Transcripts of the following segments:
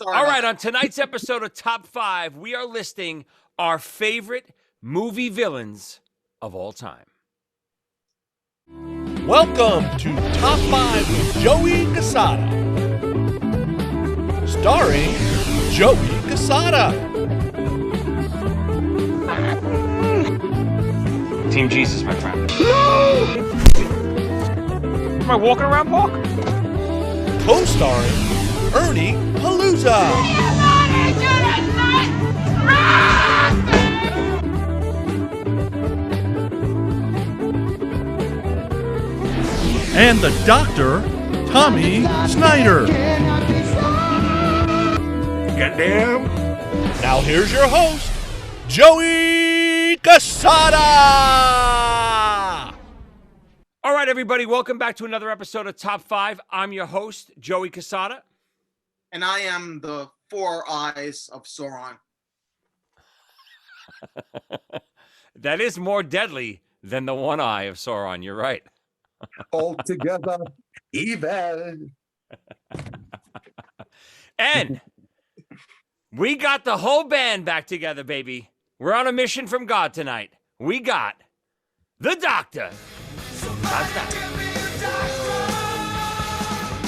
All right, on tonight's episode of Top 5, we are listing our favorite movie villains of all time. Welcome to Top 5 with Joey Cassata. Starring Joey Cassata. Team Jesus, my friend. Am I walking around park? Co-starring Ernie Palooza. And the Doctor, Tommy Snyder. Goddamn. Now here's your host, Joey Cassata. All right, everybody, welcome back to another episode of Top 5. I'm your host, Joey Cassata. And I am the four eyes of Sauron. That is more deadly than the one eye of Sauron. You're right. Altogether evil. And we got the whole band back together, baby. We're on a mission from God tonight. We got the Doctor.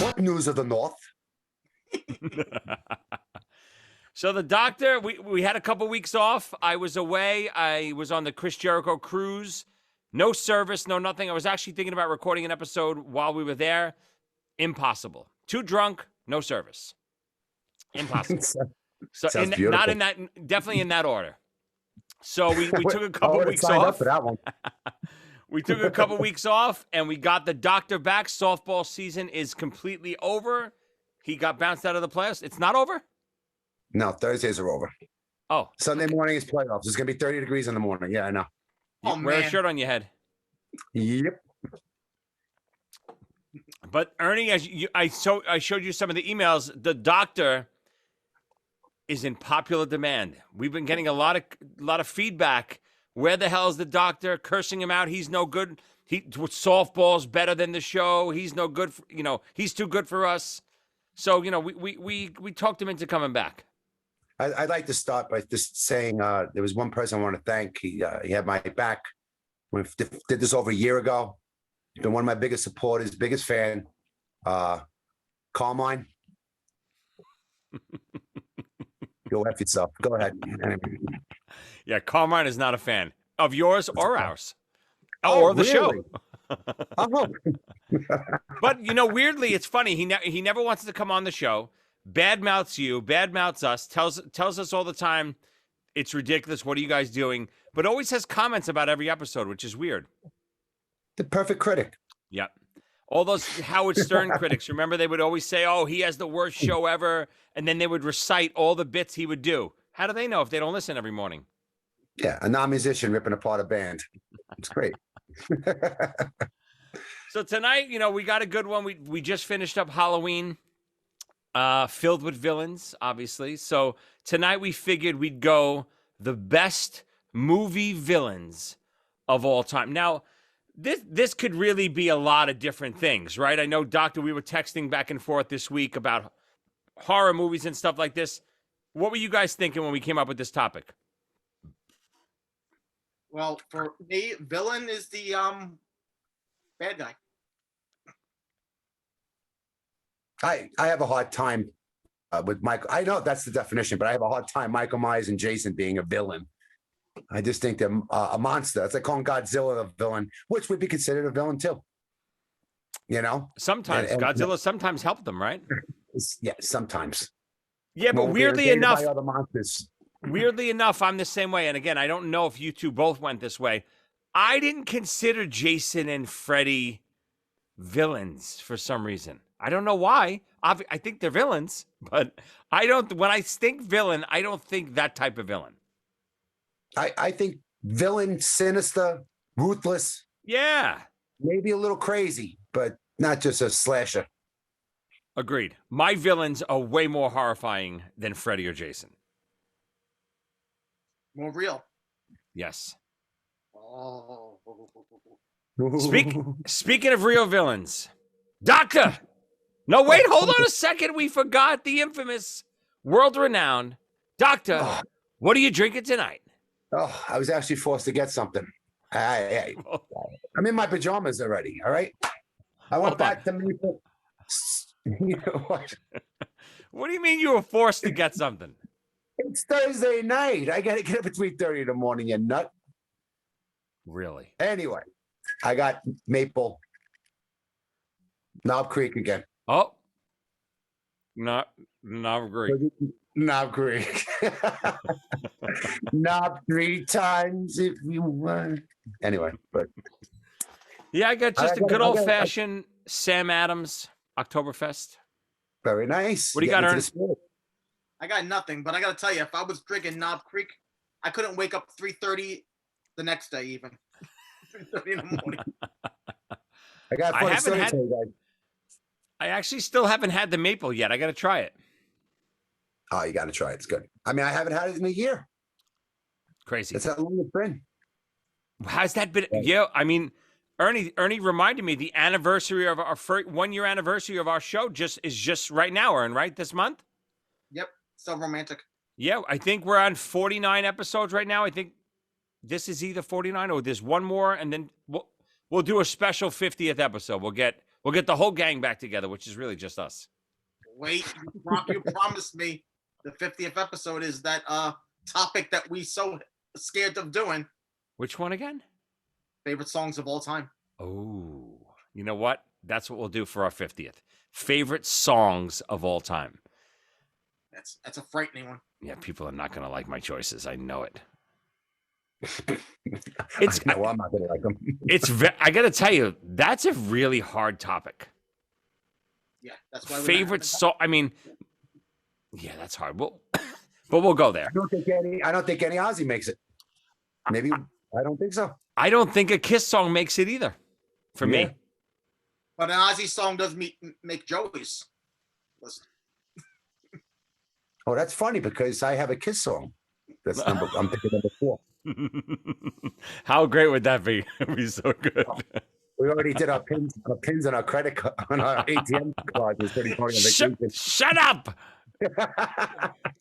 What news of the North? So the Doctor, we had a couple weeks off. I was away. I was on the Chris Jericho cruise. No service, no nothing. I was actually thinking about recording an episode while we were there. Impossible. Too drunk, no service. Impossible. So not in that, definitely in that order. So we took a couple weeks off. Up for that one. We took a couple weeks off, and we got the Doctor back. Softball season is completely over. He got bounced out of the playoffs. It's not over? No, Thursdays are over. Oh. Sunday morning is playoffs. It's going to be 30 degrees in the morning. Yeah, I know. Oh, Wear man. a shirt on your head. Yep. But Ernie, as I showed you some of the emails. The Doctor is in popular demand. We've been getting a lot of feedback. Where the hell is the Doctor? Cursing him out. He's no good. Softball's better than the show. He's no good. He's too good for us. So we talked him into coming back. I'd like to start by just saying there was one person I want to thank. He had my back. We did this over a year ago. He's been one of my biggest supporters, biggest fan. Carmine. Go F yourself. Go ahead. Yeah, Carmine is not a fan of yours or ours. Or the really? show. Oh. But, weirdly, it's funny. He never wants to come on the show. Badmouths you, badmouths us, tells us all the time, it's ridiculous. What are you guys doing? But always has comments about every episode, which is weird. The perfect critic. Yep. All those Howard Stern critics, remember they would always say, oh, he has the worst show ever. And then they would recite all the bits he would do. How do they know if they don't listen every morning? Yeah, a non-musician ripping apart a band. It's great. So tonight, we got a good one. We just finished up Halloween, filled with villains, obviously. So tonight we figured we'd go the best movie villains of all time. Now, this could really be a lot of different things, right? I know, Doctor, we were texting back and forth this week about horror movies and stuff like this. What were you guys thinking when we came up with this topic? Well, for me, villain is the bad guy. I have a hard time with Michael. I know that's the definition, but I have a hard time Michael Myers and Jason being a villain. I just think they're a monster. It's like calling Godzilla a villain, which would be considered a villain too. Sometimes Godzilla sometimes helped them, right? Yeah, sometimes. Yeah, but Well, weirdly they're enough, by other monsters. Weirdly enough, I'm the same way. And again, I don't know if you two both went this way. I didn't consider Jason and Freddy villains for some reason. I don't know why. I think they're villains, but when I think villain, I don't think that type of villain. I think villain, sinister, ruthless. Yeah. Maybe a little crazy, but not just a slasher. Agreed. My villains are way more horrifying than Freddy or Jason. More real. Yes. Oh. Speaking of real villains, Doctor. No, wait, hold on a second. We forgot the infamous world-renowned doctor. Oh, What are you drinking tonight? oh, I was actually forced to get something. I'm in my pajamas already. All right. I went Hold on. back to Maple. You know what? What do you mean you were forced to get something? It's Thursday night. I got to get up at 3:30 in the morning, you nut. Really? Anyway, I got Maple Knob Creek again. Oh, not great. Knob Creek. Knob 3 times if you want. Anyway, but Yeah, I got just I a got- good I got- old-fashioned Sam Adams Oktoberfest. very nice. What do you Getting got, into the Ernest? spirit. I got nothing, but I gotta tell you, if I was drinking Knob Creek, I couldn't wake up 3:30 the next day even. 3:30 in the morning. I got I funny haven't story to had- tell you guys. I actually still haven't had the maple yet. I got to try it. Oh, you got to try it. It's good. I mean, I haven't had it in a year. Crazy. That's how long it's been. How's that been? Yeah, I mean, Ernie reminded me the anniversary of our 1-year anniversary of our show is just right now, Ern, right? This month? Yep, so romantic. Yeah, I think we're on 49 episodes right now. I think this is either 49 or there's one more, and then we'll do a special 50th episode. We'll get the whole gang back together, which is really just us. Wait, you promised me the 50th episode is that topic that we so scared of doing. Which one again? Favorite songs of all time. Oh, you know what? That's what we'll do for our 50th. Favorite songs of all time. That's a frightening one. Yeah, people are not going to like my choices. I know it. No, I'm not going to like them. I got to tell you, that's a really hard topic. Yeah, that's why. Favorite song? I mean, yeah, that's hard. But we'll go there. I don't think any Ozzy makes it. Maybe I don't think so. I don't think a Kiss song makes it either. For me. But an Ozzy song does make Joey's list. Oh, that's funny because I have a Kiss song. That's I'm thinking number 4. How great would that be? It'd be so good. We already did our pins on our credit card, on our ATM card. It was pretty funny. Shut up!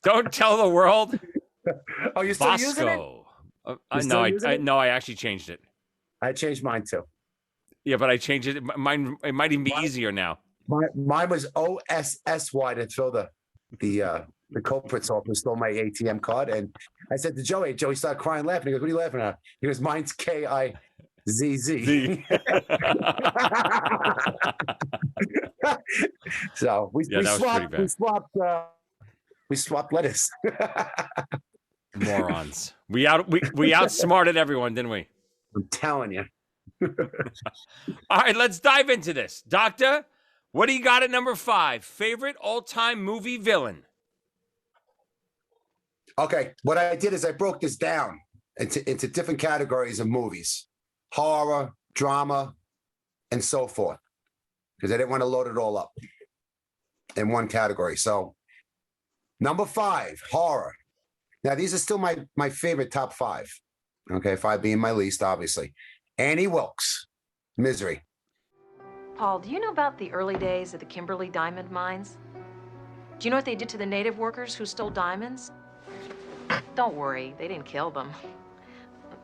Don't tell the world. Oh, you're still using it? No, I actually changed it. I changed mine too. Yeah, but I changed it. Mine, it might even be easier now. Mine was OSSY to throw the culprits off who stole my ATM card. And I said to Joey started crying, laughing. He goes, "What are you laughing at?" He goes, "Mine's KIZZ." So we swapped lettuce. Morons. We outsmarted everyone, didn't we? I'm telling you. All right, let's dive into this. Doctor, what do you got at number 5? Favorite all-time movie villain? Okay, what I did is I broke this down into different categories of movies: horror, drama, and so forth, because I didn't want to load it all up in one category. So, number 5, horror. Now, these are still my favorite top 5. Okay, 5 being my least, obviously. Annie Wilkes, Misery. Paul, do you know about the early days of the Kimberley diamond mines? Do you know what they did to the native workers who stole diamonds? Don't worry, they didn't kill them.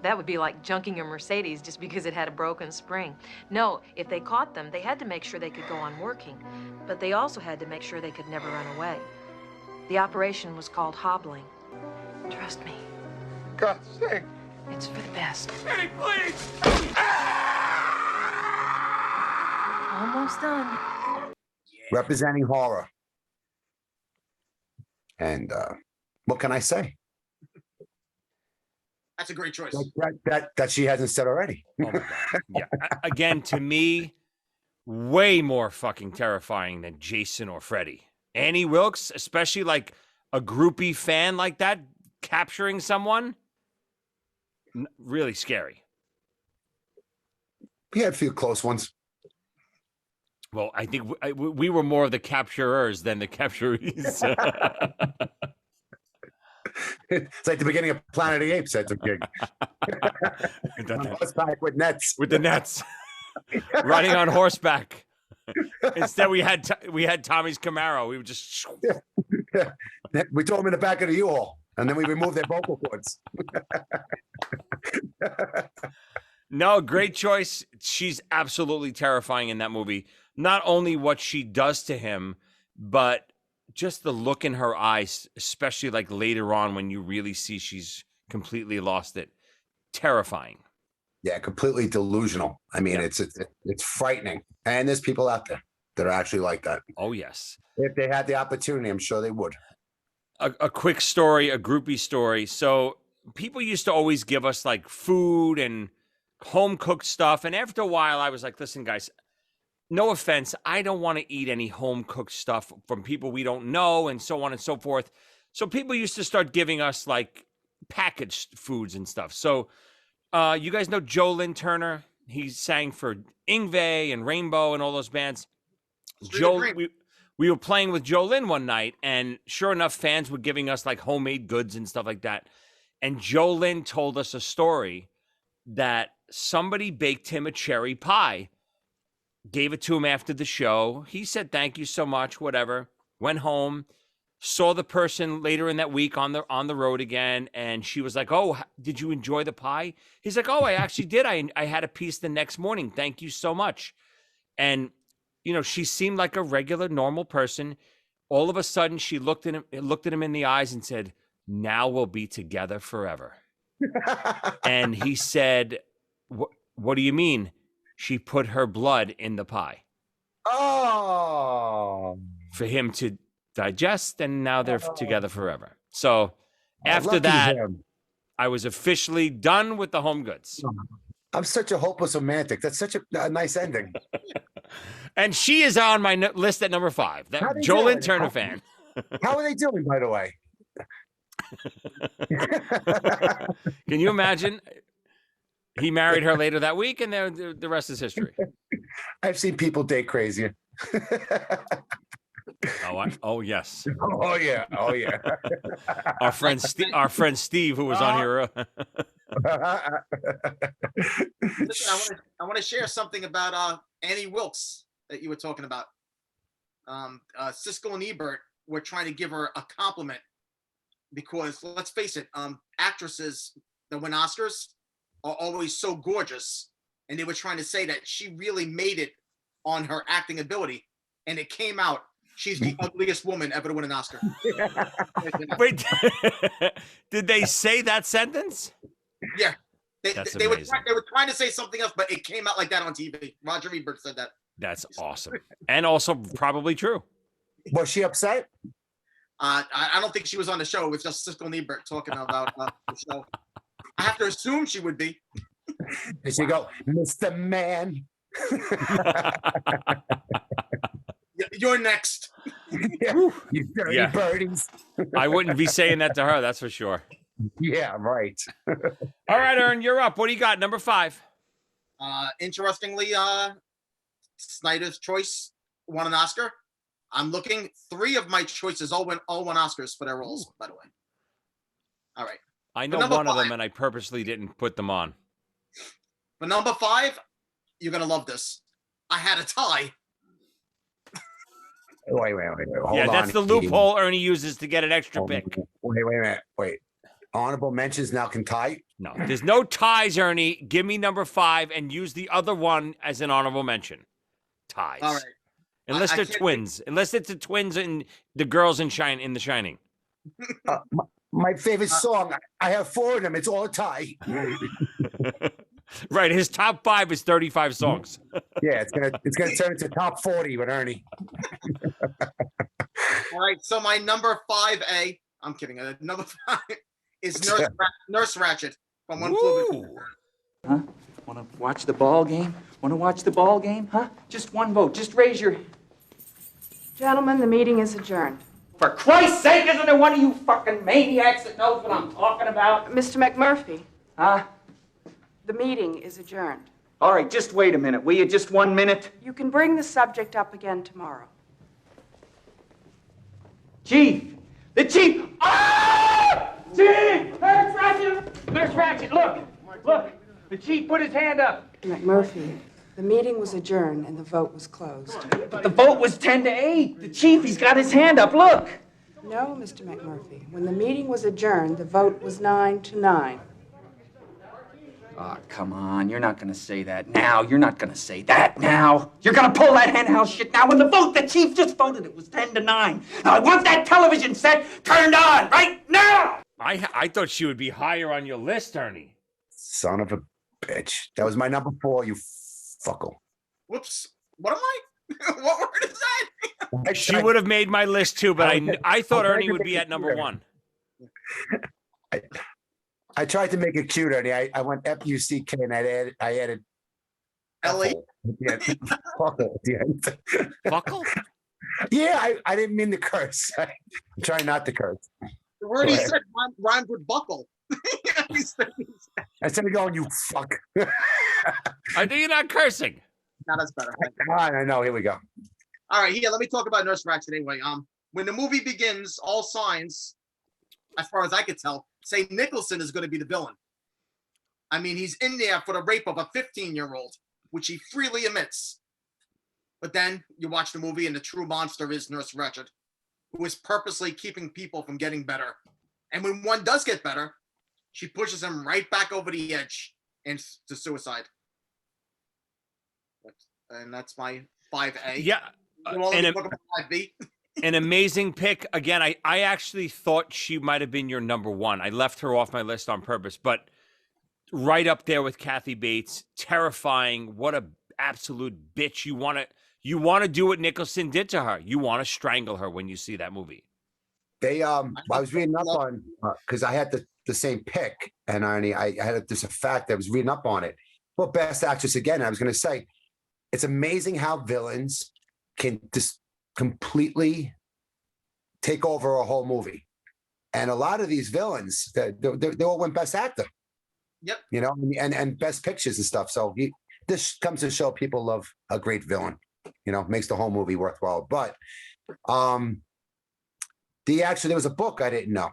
That would be like junking a Mercedes just because it had a broken spring. No, if they caught them, they had to make sure they could go on working, but they also had to make sure they could never run away. The operation was called hobbling. Trust me. God's sake. It's for the best. Eddie, please. Almost done. Representing horror. And what can I say? That's a great choice. That she hasn't said already. Oh my God. Yeah. Again, to me, way more fucking terrifying than Jason or Freddy. Annie Wilkes, especially like a groupie fan like that, capturing someone, really scary. We had a few close ones. Well, I think we were more of the capturers than the capturees. It's like the beginning of Planet of the Apes. That's a gig. On horseback with nets. With the nets, riding on horseback. Instead, we had Tommy's Camaro. We would just We throw them in the back of the U-Haul, and then we remove their vocal cords. No, great choice. She's absolutely terrifying in that movie. Not only what she does to him, but just the look in her eyes, especially like later on when you really see she's completely lost it. Terrifying. Yeah, completely delusional. I mean, Yeah. it's frightening. And there's people out there that are actually like that. Oh, yes. If they had the opportunity, I'm sure they would. A quick story, a groupie story. So people used to always give us like food and home cooked stuff. And after a while, I was like, listen, guys, no offense. I don't want to eat any home cooked stuff from people we don't know and so on and so forth. So people used to start giving us like packaged foods and stuff. So you guys know Joe Lynn Turner? He sang for Ingve and Rainbow and all those bands. We were playing with Joe Lynn one night, and sure enough, fans were giving us like homemade goods and stuff like that. And Joe Lynn told us a story that somebody baked him a cherry pie, gave it to him after the show. He said, thank you so much, whatever. Went home, saw the person later in that week on the road again, and she was like, oh, did you enjoy the pie? He's like, oh, I actually did. I had a piece the next morning. Thank you so much. And you know, she seemed like a regular, normal person. All of a sudden, she looked at him in the eyes and said, now we'll be together forever. And he said, what do you mean? She put her blood in the pie. Oh. For him to digest, and now they're together forever. So after Lucky that, him. I was officially done with the home goods. I'm such a hopeless romantic. That's such a nice ending. And she is on my list at number 5. That Joe Lynn Turner fan. How are they doing, by the way? Can you imagine? He married her later that week, and the rest is history. I've seen people date crazier. Oh yes. Oh yeah. Oh yeah. Our friend Steve, who was on here. Listen, I want to share something about Annie Wilkes that you were talking about. Siskel and Ebert were trying to give her a compliment because, let's face it, actresses that win Oscars are always so gorgeous, and they were trying to say that she really made it on her acting ability, and it came out. She's the ugliest woman ever to win an Oscar. Wait, did they say that sentence? Yeah. They were trying to say something else, but it came out like that on TV. Roger Ebert said that. That's awesome. And also probably true. Was she upset? I don't think she was on the show. It was just Siskel and Ebert talking about the show. I have to assume she would be. Did she go, Mr. Man? You're next. Yeah, you dirty birdies. I wouldn't be saying that to her, that's for sure. Yeah, right. All right, Ern, you're up. What do you got? Number 5. Interestingly, Snyder's Choice won an Oscar. I'm looking. 3 of my choices all won Oscars for their roles, by the way. All right. I know one of them, and I purposely didn't put them on. For number 5, you're going to love this. I Had a Tie. Wait. Hold on. That's the loophole Ernie uses to get an extra pick. Wait a minute. Wait. Honorable mentions now can tie? No, there's no ties, Ernie. Give me number 5 and use the other one as an honorable mention. Ties. All right. Unless they're twins. Unless it's the twins and the girls in The Shining. My favorite song. I have 4 of them. It's all a tie. Right. His top 5 is 35 songs. Yeah, it's gonna turn into top 40 with Ernie. All right. So my number 5A. I'm kidding. Number 5 is Nurse Ratched from One Flew Over the Cuckoo's Huh? Want to watch the ball game? Want to watch the ball game? Huh? Just one vote. Just raise your... Gentlemen, the meeting is adjourned. For Christ's sake, isn't there one of you fucking maniacs that knows what I'm talking about? Mr. McMurphy, Huh? the meeting is adjourned. All right, just wait a minute, will you? Just 1 minute? You can bring the subject up again tomorrow. Chief! The chief! Ah! Chief! Nurse Ratched! Nurse Ratched, look! Look! The chief put his hand up. McMurphy, the meeting was adjourned and the vote was closed. But the vote was 10-8. The chief, he's got his hand up, look! No, Mr. McMurphy. When the meeting was adjourned, the vote was 9-9. Ah, come on. You're not going to say that now. You're not going to say that now. You're going to pull that henhouse shit now. When the chief just voted, it was 10-9. Now, I want that television set turned on right now. I thought she would be higher on your list, Ernie. Son of a bitch. That was my number 4, you fuckle. Whoops. What am I? What word is that? She would have made my list too, but I thought I Ernie would be at number 1. I tried to make it cute, Ernie. I went F-U-C-K and I added Ellie. Yeah, fuckle at the end. Fuckle? Yeah, I didn't mean to curse. I'm trying not to curse. The word he said rhymed with buckle. Instead of going, you fuck. I know you're not cursing. Now that's better. I know. Here we go. All right, here, let me talk about Nurse Ratched anyway. When the movie begins, all signs, as far as I could tell, say Nicholson is going to be the villain. I mean, he's in there for the rape of a 15-year-old, which he freely admits. But then you watch the movie and the true monster is Nurse Ratched, who is purposely keeping people from getting better. And when one does get better, she pushes him right back over the edge and to suicide. And that's my 5A. Yeah. And talk about 5B. An amazing pick. Again, I actually thought she might have been your number 1. I left her off my list on purpose, but right up there with Kathy Bates. Terrifying. What a absolute bitch. You want to do what Nicholson did to her. You want to strangle her when you see that movie. I was reading up on, because I had the same pick, and I had there's a fact I was reading up on it. Well, Best Actress again. I was going to say, it's amazing how villains can just completely take over a whole movie, and a lot of these villains, they all win Best Actor. Yep. You know, and Best Pictures and stuff. So this comes to show people love a great villain. You know, makes the whole movie worthwhile. But there was a book I didn't know,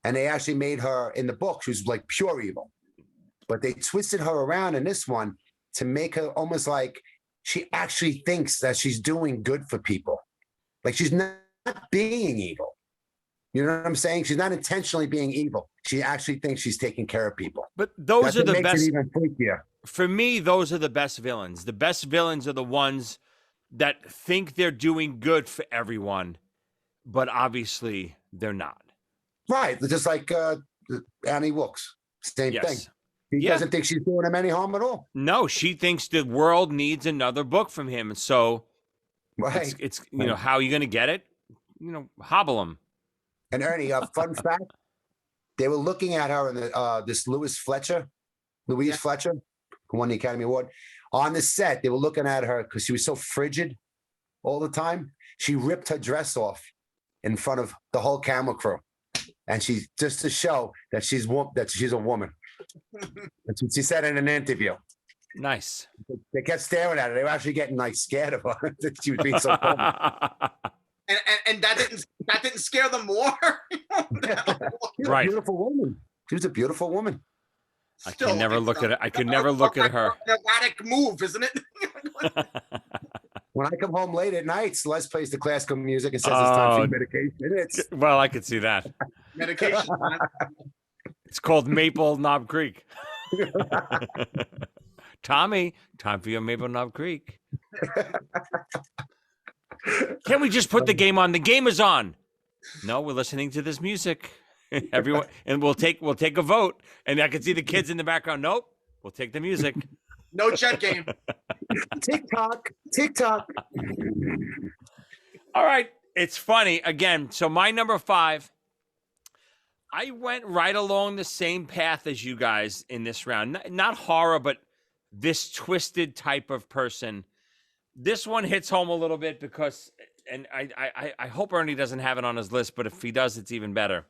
and they actually made her in the book. She was like pure evil, but they twisted her around in this one to make her almost like she actually thinks that she's doing good for people. Like she's not being evil. You know what I'm saying? She's not intentionally being evil. She actually thinks she's taking care of people. But those are the makes best. it even freakier. For me, those are the best villains. The best villains are the ones that think they're doing good for everyone, but obviously they're not. Right. Just like Annie Wilkes. Same thing. He doesn't think she's doing him any harm at all. No, she thinks the world needs another book from him. And so right. It's how are you going to get it? Hobble him. And Ernie, a fun fact, they were looking at her in this Louise Fletcher, who won the Academy Award. On the set, they were looking at her because she was so frigid all the time. She ripped her dress off in front of the whole camera crew. And she just to show that she's a woman. That's what she said in an interview. Nice. They kept staring at her. They were actually getting scared of her. She was being so cold. And that didn't scare them more. Right. A beautiful woman. She was a beautiful woman. I could never look at it. I could never look at her. An erratic move, isn't it? When I come home late at night, Celeste plays the classical music and says it's time for medication. Well, I could see that. Medication. It's called Maple Knob Creek. Tommy, time for your Maple Knob Creek. Can't we just put the game on? The game is on. No, we're listening to this music. Everyone, and we'll take a vote. And I can see the kids in the background. Nope, we'll take the music. No jet game. TikTok. All right, it's funny again. So my number 5. I went right along the same path as you guys in this round. Not horror, but this twisted type of person. This one hits home a little bit because, and I hope Ernie doesn't have it on his list, but if he does, it's even better.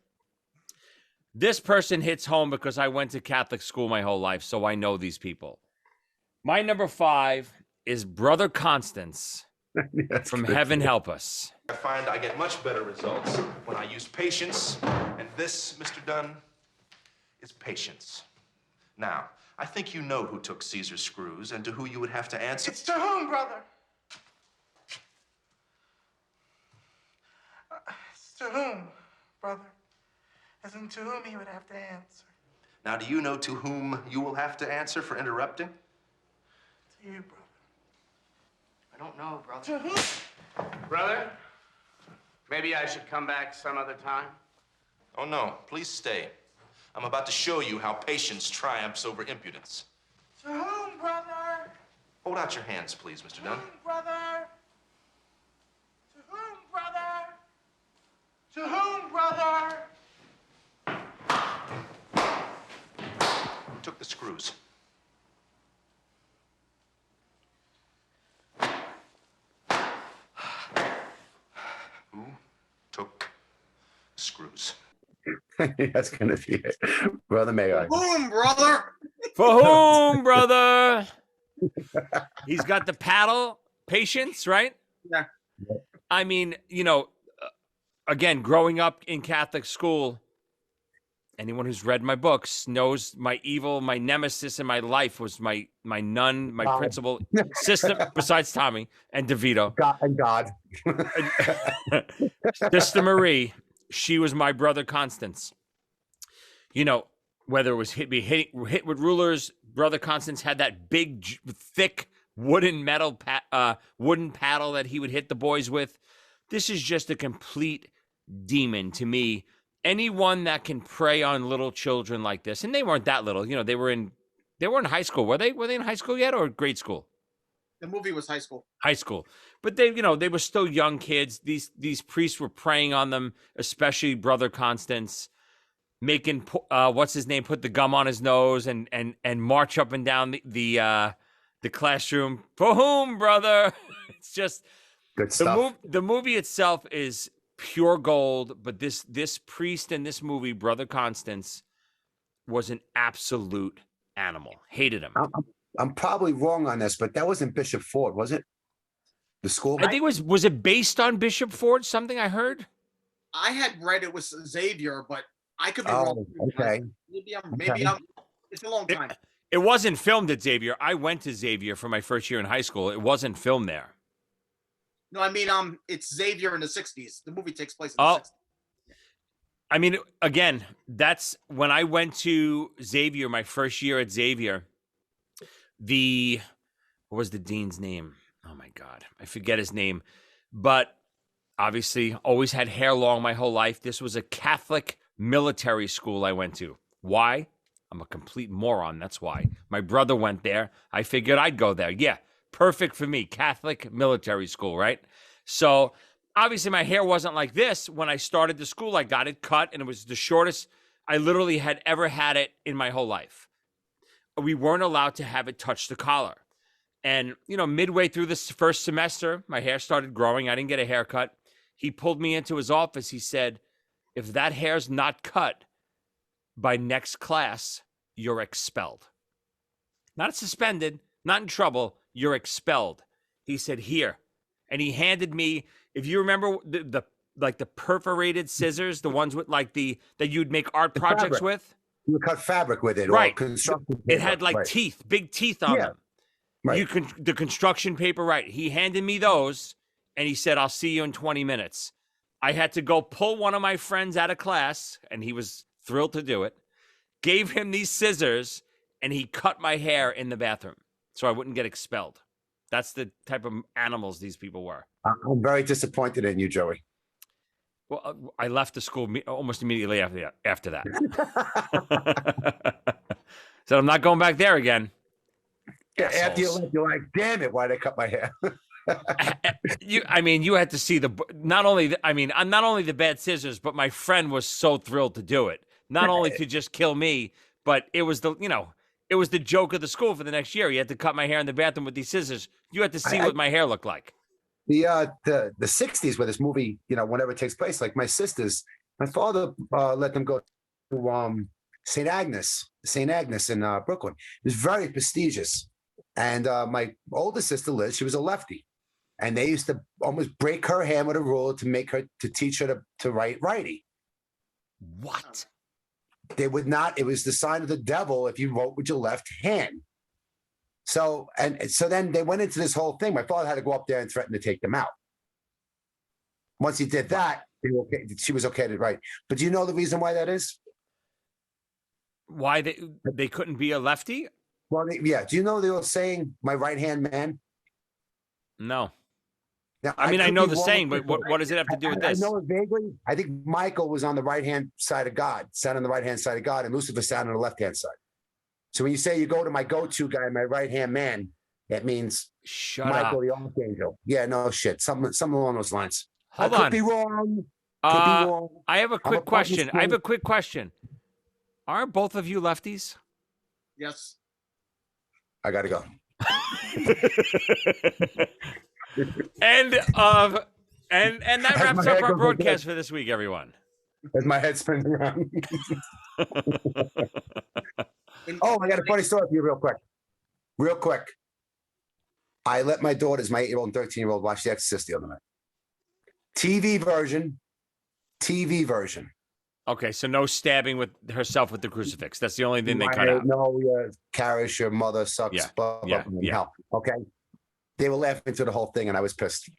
This person hits home because I went to Catholic school my whole life, so I know these people. My number 5 is Brother Constance from Heaven Help Us. I find I get much better results when I use patience, and this, Mr. Dunn, is patience. Now, I think you know who took Caesar's screws and to who you would have to answer. It's to whom, brother? It's to whom? brother, as in to whom he would have to answer. Now, do you know to whom you will have to answer for interrupting? To you, brother. I don't know, brother. To whom? Brother, maybe I should come back some other time. Oh, no. Please stay. I'm about to show you how patience triumphs over impudence. To whom, brother? Hold out your hands, please, Mr. Dunn. To whom, brother? To whom, brother? To whom, brother? Who took the screws? Who took the screws? That's gonna be it, brother. May I? Boom, brother. For whom, brother? He's got the paddle patience, right? Yeah. I mean, again, growing up in Catholic school, anyone who's read my books knows my nemesis in my life was my nun, my principal sister, besides Tommy and DeVito. God. Sister Marie, she was my brother Constance. Whether it was hit with rulers, brother Constance had that big, thick wooden paddle that he would hit the boys with. This is just a complete demon to me. Anyone that can prey on little children like this, and they weren't that little, they were in high school. Were they in high school yet or grade school? The movie was high school. High school. But they were still young kids. These priests were preying on them, especially brother Constance, making what's his name put the gum on his nose and march up and down the classroom. For whom, brother? It's just good stuff. The movie itself is pure gold, but this priest in this movie, brother Constance, was an absolute animal. Hated him. I'm probably wrong on this, but that wasn't Bishop Ford, was it? The school? I think was it based on Bishop Ford? Something I heard. I had read it was Xavier, but I could be wrong. Okay. Maybe I'm. It's a long time. It wasn't filmed at Xavier. I went to Xavier for my first year in high school. It wasn't filmed there. No, I mean, it's Xavier in the 60s. The movie takes place in the 60s. I mean, again, that's when I went to Xavier, my first year at Xavier. What was the dean's name? Oh my God, I forget his name. But obviously, always had hair long my whole life. This was a Catholic military school I went to. Why? I'm a complete moron. That's why. My brother went there. I figured I'd go there. Yeah. Perfect for me, Catholic military school, right? So obviously my hair wasn't like this. When I started the school, I got it cut and it was the shortest I literally had ever had it in my whole life. We weren't allowed to have it touch the collar. And, midway through this first semester, my hair started growing. I didn't get a haircut. He pulled me into his office. He said, if that hair's not cut by next class, you're expelled. Not suspended, not in trouble. You're expelled. He said, here. And he handed me, if you remember the perforated scissors, the ones with that you'd make art projects fabric. with. You cut fabric with it, right? Or construction it had teeth, big teeth on them. Right. The construction paper, right? He handed me those, and he said, "I'll see you in 20 minutes." I had to go pull one of my friends out of class, and he was thrilled to do it. Gave him these scissors, and he cut my hair in the bathroom so I wouldn't get expelled. That's the type of animals these people were. I'm very disappointed in you, Joey. Well, I left the school almost immediately after that. So I'm not going back there again. Yeah, after you left, you're like, damn it, why'd I cut my hair? You had to see not only the bad scissors, but my friend was so thrilled to do it. Not only to just kill me, but it was the joke of the school for the next year. He had to cut my hair in the bathroom with these scissors. You had to see what my hair looked like. The 60s where this movie, whenever it takes place, like my sisters, my father let them go to St. Agnes in Brooklyn. It was very prestigious. And my older sister, Liz, she was a lefty. And they used to almost break her hand with a ruler to teach her to write righty. What? They would not, it was the sign of the devil if you wrote with your left hand. So then they went into this whole thing. My father had to go up there and threaten to take them out. Once he did that, She was okay to right. But do you know the reason why that is? Why they couldn't be a lefty? Well, yeah. Do you know they were saying my right hand man? No. Now, I mean, I could know be the wrong saying, with but this. what does it have to do with I this? know it vaguely. I think Michael was on the right hand side of God, sat on the right hand side of God, and Lucifer sat on the left hand side. So when you say you go to my go-to guy, my right hand man, that means Michael up. the Archangel. Yeah, no shit. Something along those lines. Hold I could on. be wrong. Could be wrong. I have a I'm quick question. I have a quick question. Aren't both of you lefties? Yes. I gotta go. And that As wraps my up head our goes like broadcast this. for this week, everyone. As my head spins around. Oh, I got a funny story for you real quick. Real quick. I let my daughters, my 8-year-old and 13-year-old, watch The Exorcist the other night. TV version. Okay, so no stabbing with herself with the crucifix. That's the only thing they cut out. No, Karish, your mother sucks. Yeah, Blah, yeah, blah, yeah. Hell. Okay. They were laughing through the whole thing, and I was pissed.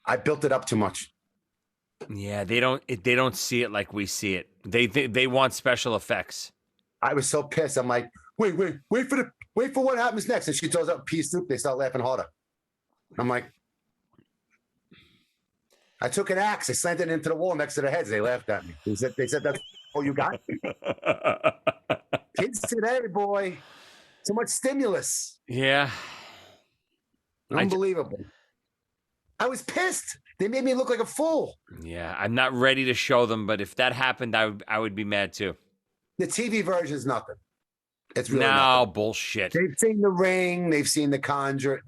I built it up too much. Yeah, they don't see it like we see it. They want special effects. I was so pissed. I'm like, wait for what happens next. And she throws up pea soup. They start laughing harder. I'm like, I took an axe. I slanted it into the wall next to their heads. They laughed at me. They said that's all you got. Kids today, boy, so much stimulus. Yeah, unbelievable. I was pissed. They made me look like a fool. Yeah, I'm not ready to show them, but if that happened, I would be mad too. The TV version is nothing. It's really nothing. Bullshit. They've seen The Ring. They've seen The Conjurer,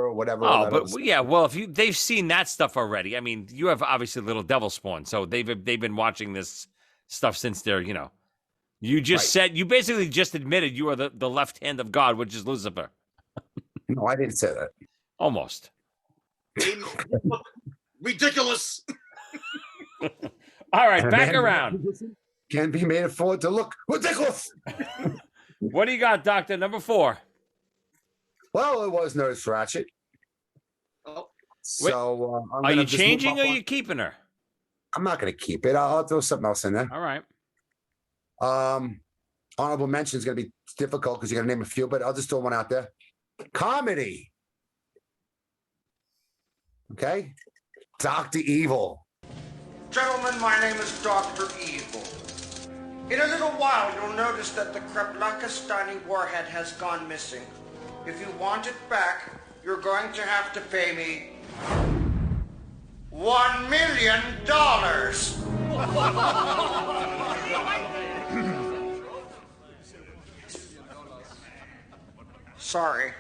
or whatever. Oh, but yeah, well, if they've seen that stuff already. I mean, you have obviously Little Devil Spawn, so they've been watching this stuff since they're You just said you basically just admitted you are the left hand of God, which is Lucifer. No, I didn't say that. Almost. Ridiculous. All right, back around. Can be made forward to look ridiculous. What do you got, Doctor? Number 4. Well, it was Nurse Ratchet. Oh. So are you changing or are you keeping her? I'm not going to keep it. I'll throw something else in there. All right. Honorable mention is going to be difficult because you're going to name a few, but I'll just throw one out there. Comedy. Okay. Dr. Evil. Gentlemen, my name is Dr. Evil. In a little while, you'll notice that the Kreplakistani warhead has gone missing. If you want it back, you're going to have to pay me $1 million. Sorry.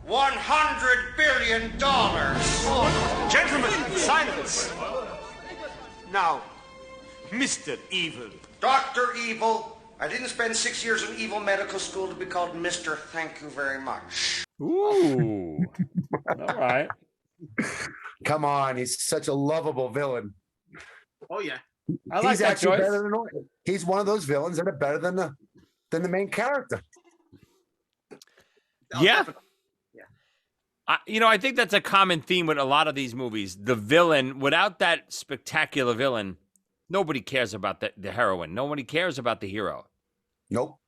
$100 billion. Gentlemen, silence. Now, Mr. Evil. Dr. Evil. I didn't spend 6 years in evil medical school to be called Mr. Thank you very much. Ooh. All right. Come on, he's such a lovable villain. Oh yeah. I like he's that actually choice. better than he's one of those villains that are better than the main character. Yeah. I think that's a common theme with a lot of these movies. The villain, without that spectacular villain, nobody cares about the heroine. Nobody cares about the hero. Nope.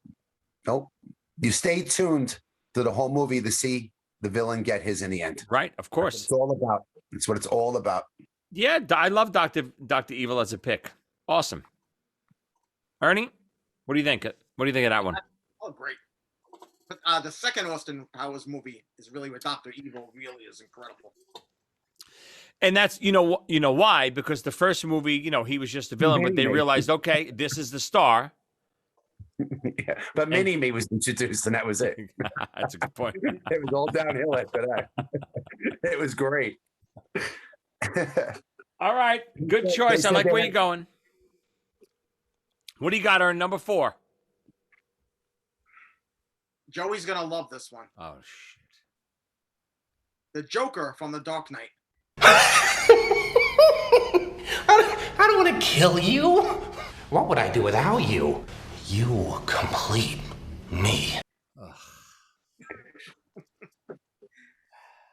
You stay tuned to the whole movie to see the villain get his in the end. Right, of course. It's all about. It's what it's all about. Yeah, I love Dr. Evil as a pick. Awesome. Ernie, what do you think? What do you think of that one? Oh, great. But the second Austin Powers movie is really with Dr. Evil really is incredible. And that's, why? Because the first movie, he was just a villain, but they realized, okay, this is the star. Yeah, but Mini-Me was introduced, and that was it. That's a good point. It was all downhill after that. It was great. All right, good choice. I like where you're going. What do you got, Ern? Number 4. Joey's gonna love this one. Oh shit! The Joker from The Dark Knight. I don't want to kill you. What would I do without you? You complete me.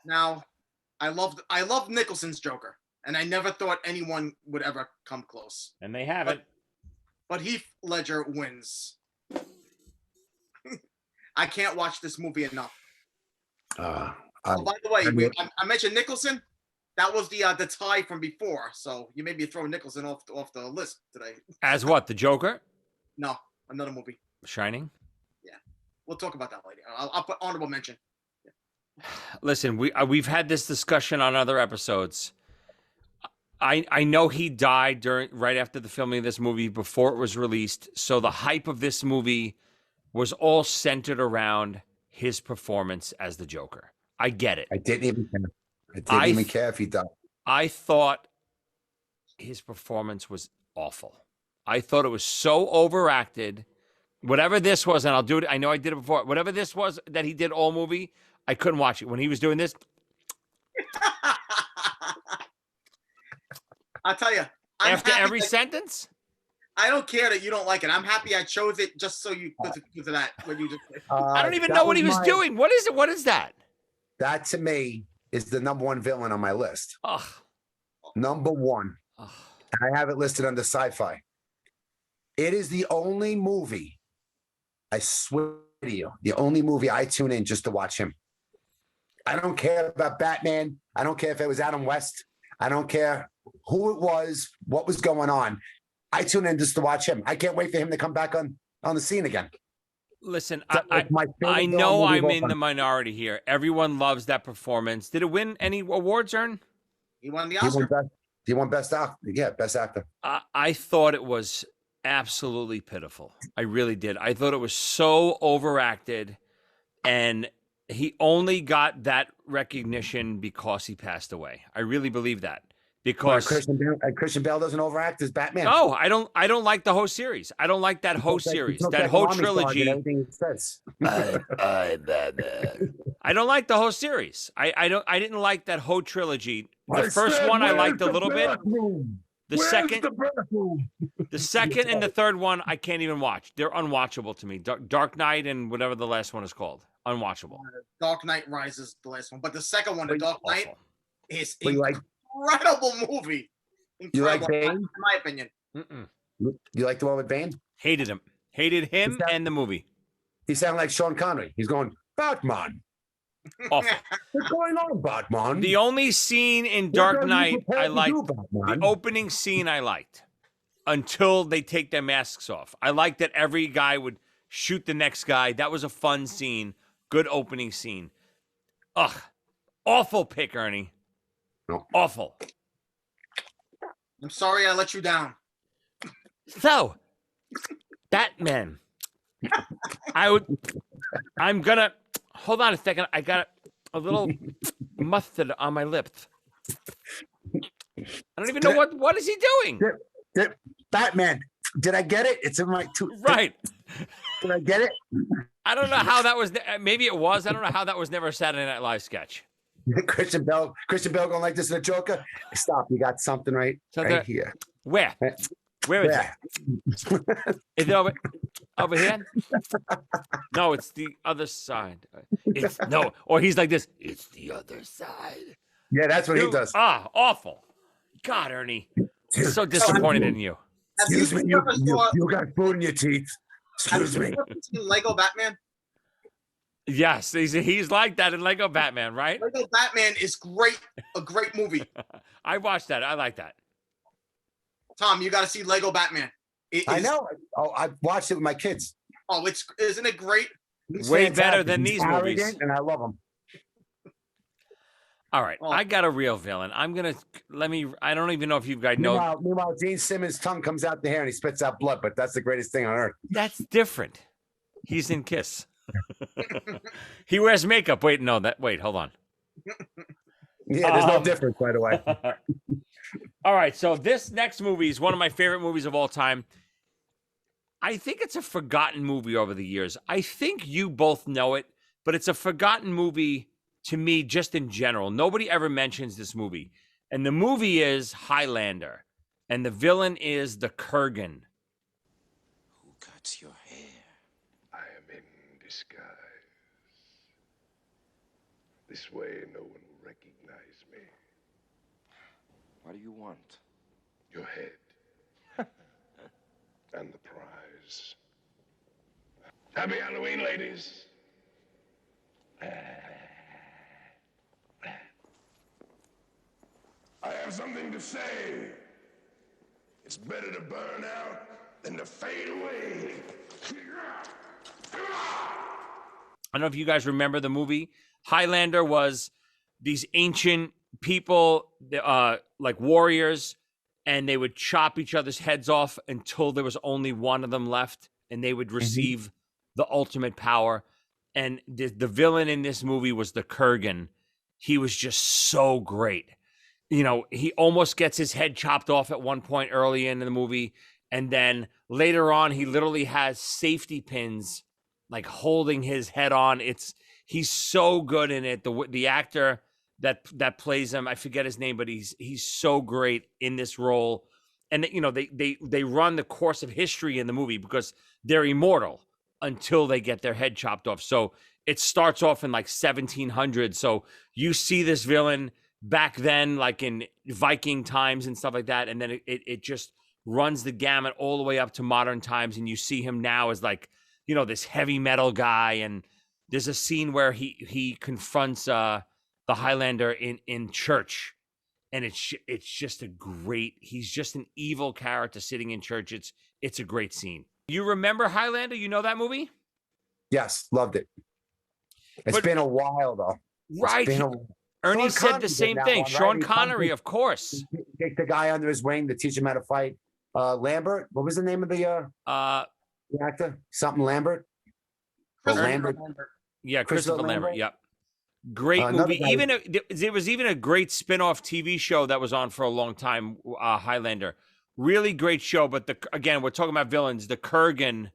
Now, I love Nicholson's Joker. and I never thought anyone would ever come close. And they haven't. But Heath Ledger wins. I can't watch this movie enough. By the way, I mentioned Nicholson. That was the tie from before. So you made me throw Nicholson off the list today. As what? The Joker? No, another movie. Shining? Yeah, we'll talk about that later. I'll put honorable mention. Yeah. Listen, we've had this discussion on other episodes. I know he died right after the filming of this movie, before it was released. So the hype of this movie was all centered around his performance as the Joker. I get it. I didn't even care. I didn't even care if he died. I thought his performance was awful. I thought it was so overacted. Whatever this was, and I'll do it. I know I did it before. Whatever this was that he did all movie, I couldn't watch it. When he was doing this, I'll tell you. After every sentence? I don't care that you don't like it. I'm happy I chose it just so you because of that. What you just said. I don't even know what he was doing. What is it? What is that? That to me is the number one villain on my list. Ugh. Number one. Ugh. I have it listed under sci-fi. It is the only movie, I swear to you, the only movie I tune in just to watch him. I don't care about Batman. I don't care if it was Adam West. I don't care who it was, what was going on. I tune in just to watch him. I can't wait for him to come back on the scene again. Listen, I know I'm in the minority here. Everyone loves that performance. Did it win any awards, Ern? He won the Oscar. He won Best Actor. Yeah, Best Actor. I thought it was absolutely pitiful. I really did. I thought it was so overacted, and he only got that recognition because he passed away. I really believe that. Because Christian Bale doesn't overact as Batman. No, I don't like the whole series. I don't like that whole series. That whole trilogy. Everything he says. I don't like the whole series. I didn't like that whole trilogy. The first one I liked a little bit. The second and the third one I can't even watch. They're unwatchable to me. Dark Knight and whatever the last one is called. Unwatchable. Dark Knight Rises, the last one. But the second one, The Dark Knight, is incredible movie. Incredible, you like Bane? in my opinion. You like the one with Bane? Hated him. Hated him and the movie. He sounded like Sean Connery. He's going, Batman. Awful. What's going on, Batman? The only scene in Dark Knight I liked, the opening scene I liked, until they take their masks off. I liked that every guy would shoot the next guy. That was a fun scene. Good opening scene. Ugh. Awful pick, Ernie. No. Awful. I'm sorry I let you down. So, Batman. I'm gonna, hold on a second. I got a little mustard on my lips. I don't even know what is he doing? Batman. Did I get it? It's in my right. Did I get it? I don't know how that was. Maybe it was. I don't know how that was never a Saturday Night Live sketch. Christian Bale going like this in a Joker. Stop. You got something right here. Where? Where is it? Is it over here? No, it's the other side. Or he's like this. It's the other side. Yeah, that's what he does. Awful. God, Ernie. I'm so disappointed in you. Excuse me. You got food in your teeth. Excuse me. Have you seen Lego Batman? Yes, he's like that in Lego Batman, right? Lego Batman is great. A great movie. I watched that. I like that. Tom, you got to see Lego Batman. I know. I watched it with my kids. Oh, isn't it great? Way better than these movies. And I love them. All right, I got a real villain. I don't even know if you guys know. Meanwhile, Gene Simmons' tongue comes out the hair and he spits out blood, but that's the greatest thing on earth. That's different. He's in Kiss. He wears makeup. Wait, hold on. Yeah, there's no difference, by the way. All right, so this next movie is one of my favorite movies of all time. I think it's a forgotten movie over the years. I think you both know it, but it's a forgotten movie to me just in general. Nobody ever mentions this movie. And the movie is Highlander, and the villain is the Kurgan. Who cuts your hair? I am in disguise. This way no one will recognize me. What do you want? Your head. And the prize. Happy Halloween, ladies. I have something to say. It's better to burn out than to fade away. I don't know if you guys remember the movie. Highlander was these ancient people, like warriors, and they would chop each other's heads off until there was only one of them left, and they would receive the ultimate power. And the villain in this movie was the Kurgan. He was just so great. You know, he almost gets his head chopped off at one point early in the movie. And then later on, he literally has safety pins like holding his head on. He's so good in it. The actor that plays him, I forget his name, but he's so great in this role. And you know, they run the course of history in the movie because they're immortal until they get their head chopped off. So it starts off in like 1700. So you see this villain back then, like in Viking times and stuff like that, and then it just runs the gamut all the way up to modern times, and you see him now as like, you know, this heavy metal guy. And there's a scene where he confronts the Highlander in church, and it's just a great. He's just an evil character sitting in church. It's a great scene. You remember Highlander? You know that movie? Yes, loved it. It's been a while though. Right. Ernie Sean said the Connery's same in that thing. one, right? Sean He Connery, comes of course. Take the guy under his wing to teach him how to fight. Lambert, what was the name of the actor? Something Lambert. Or Lambert. Yeah, Christopher Lambert. Yep. Great movie. Even there was even a great spin-off TV show that was on for a long time. Highlander, really great show. But again, we're talking about villains. The Kurgan,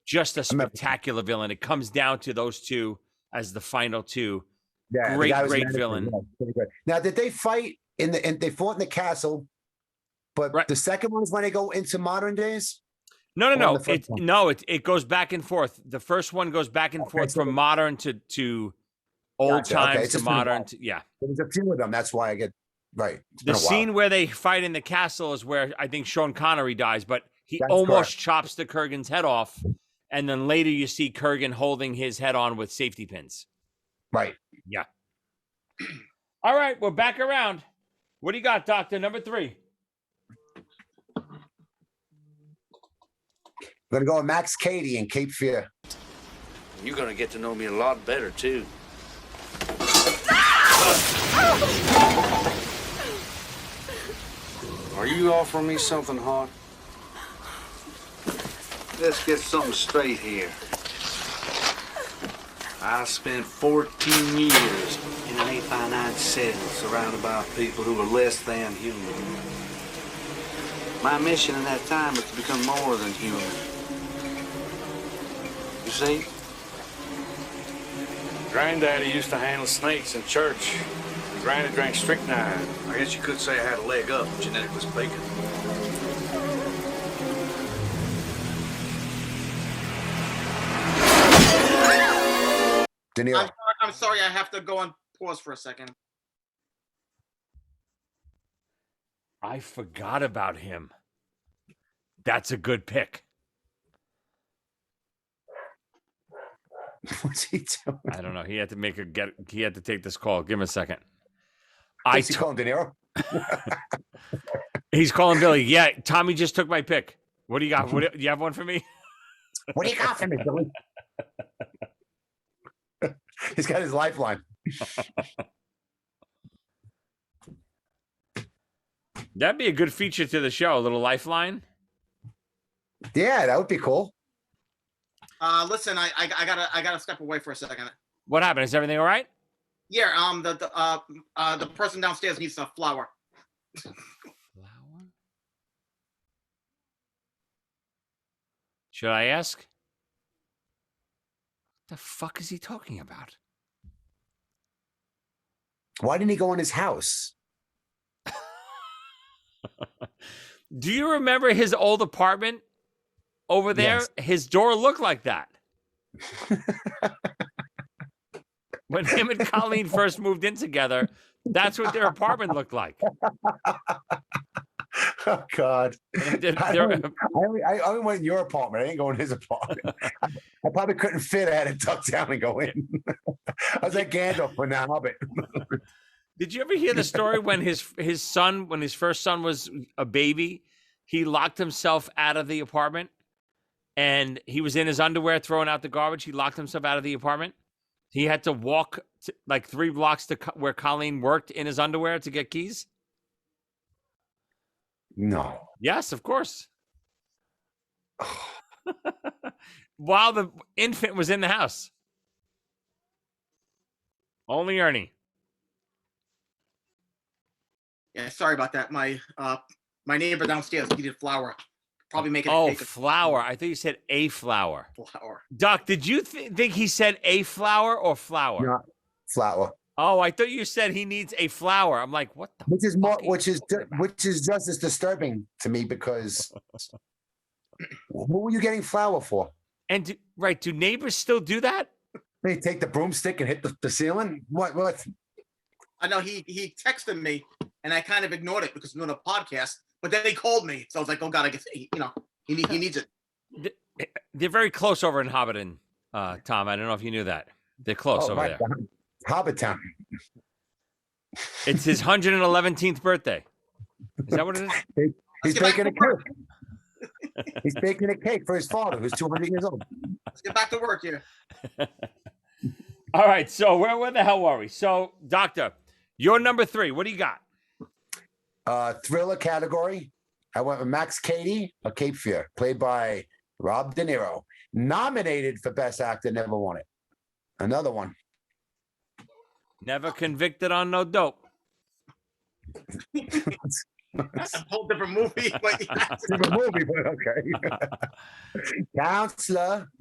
just a spectacular villain. It comes down to those two as the final two. Yeah, great villain. Yeah, now, did they fight they fought in the castle, but the second one is when they go into modern days? No. It goes back and forth. The first one goes back and forth from modern to old times to modern. There's a few of them. That's why I get right. The scene where they fight in the castle is where I think Sean Connery dies, but he almost chops the Kurgan's head off. And then later you see Kurgan holding his head on with safety pins. Right. Yeah. All right, we're back around. What do you got, Doctor? Number 3. I'm gonna go with Max Cady in Cape Fear. You're gonna get to know me a lot better too. Are you offering me something hot? Let's get something straight here. I spent 14 years in an A-finite setting surrounded by people who were less than human. My mission in that time was to become more than human. You see? Granddaddy used to handle snakes in church. Granny drank strychnine. I guess you could say I had a leg up, genetic was bacon. I'm sorry, I have to go on pause for a second. I forgot about him. That's a good pick. What's he doing? I don't know. He had to take this call. Give him a second. Is he calling De Niro? He's calling Billy. Yeah, Tommy just took my pick. What do you got? Do you have one for me? What do you got for me, Billy? He's got his lifeline. That'd be a good feature to the show. A little lifeline. Yeah, that would be cool. Listen, I gotta step away for a second. What happened? Is everything all right? Yeah. The person downstairs needs a flower. Should I ask? What the fuck is he talking about? Why didn't he go in his house? Do you remember his old apartment over there? Yes. His door looked like that. When him and Colleen first moved in together, That's what their apartment looked like. Oh God! They're- I they're- only went in your apartment. I didn't go in his apartment. I probably couldn't fit. I had to duck down and go in. I was like Gandalf when the Hobbit. Did you ever hear the story when his first son was a baby, he locked himself out of the apartment and he was in his underwear throwing out the garbage. He locked himself out of the apartment. He had to walk like 3 blocks to where Colleen worked in his underwear to get keys. No. Yes, of course. While the infant was in the house. Only Ernie. Yeah, sorry about that. My neighbor downstairs needed flour. Probably making a Oh, cake. flour. I thought you said a flower. Flour. Doc, did you think he said a flower or flower? No, flour. Oh, I thought you said he needs a flower. I'm like, what the? Which is just as disturbing to me because what were you getting flour for? And do neighbors still do that? They take the broomstick and hit the ceiling. What? I know he texted me and I kind of ignored it because we're doing a podcast. But then he called me, so I was like, "Oh God, I guess he needs it." They're very close over in Hobbiton, Tom. I don't know if you knew that. They're close over there. Hobbit Town. It's his 111th birthday. Is that what it is? He's baking a cake. He's baking a cake for his father, who's 200 years old. Let's get back to work here. All right, so where the hell were we? So, Doctor, you're number 3. What do you got? Thriller category. I went with Max Cady, A Cape Fear, played by Rob De Niro. Nominated for Best Actor, never won it. Another one. Never convicted on no dope. That's a whole different movie. But different movie, but okay.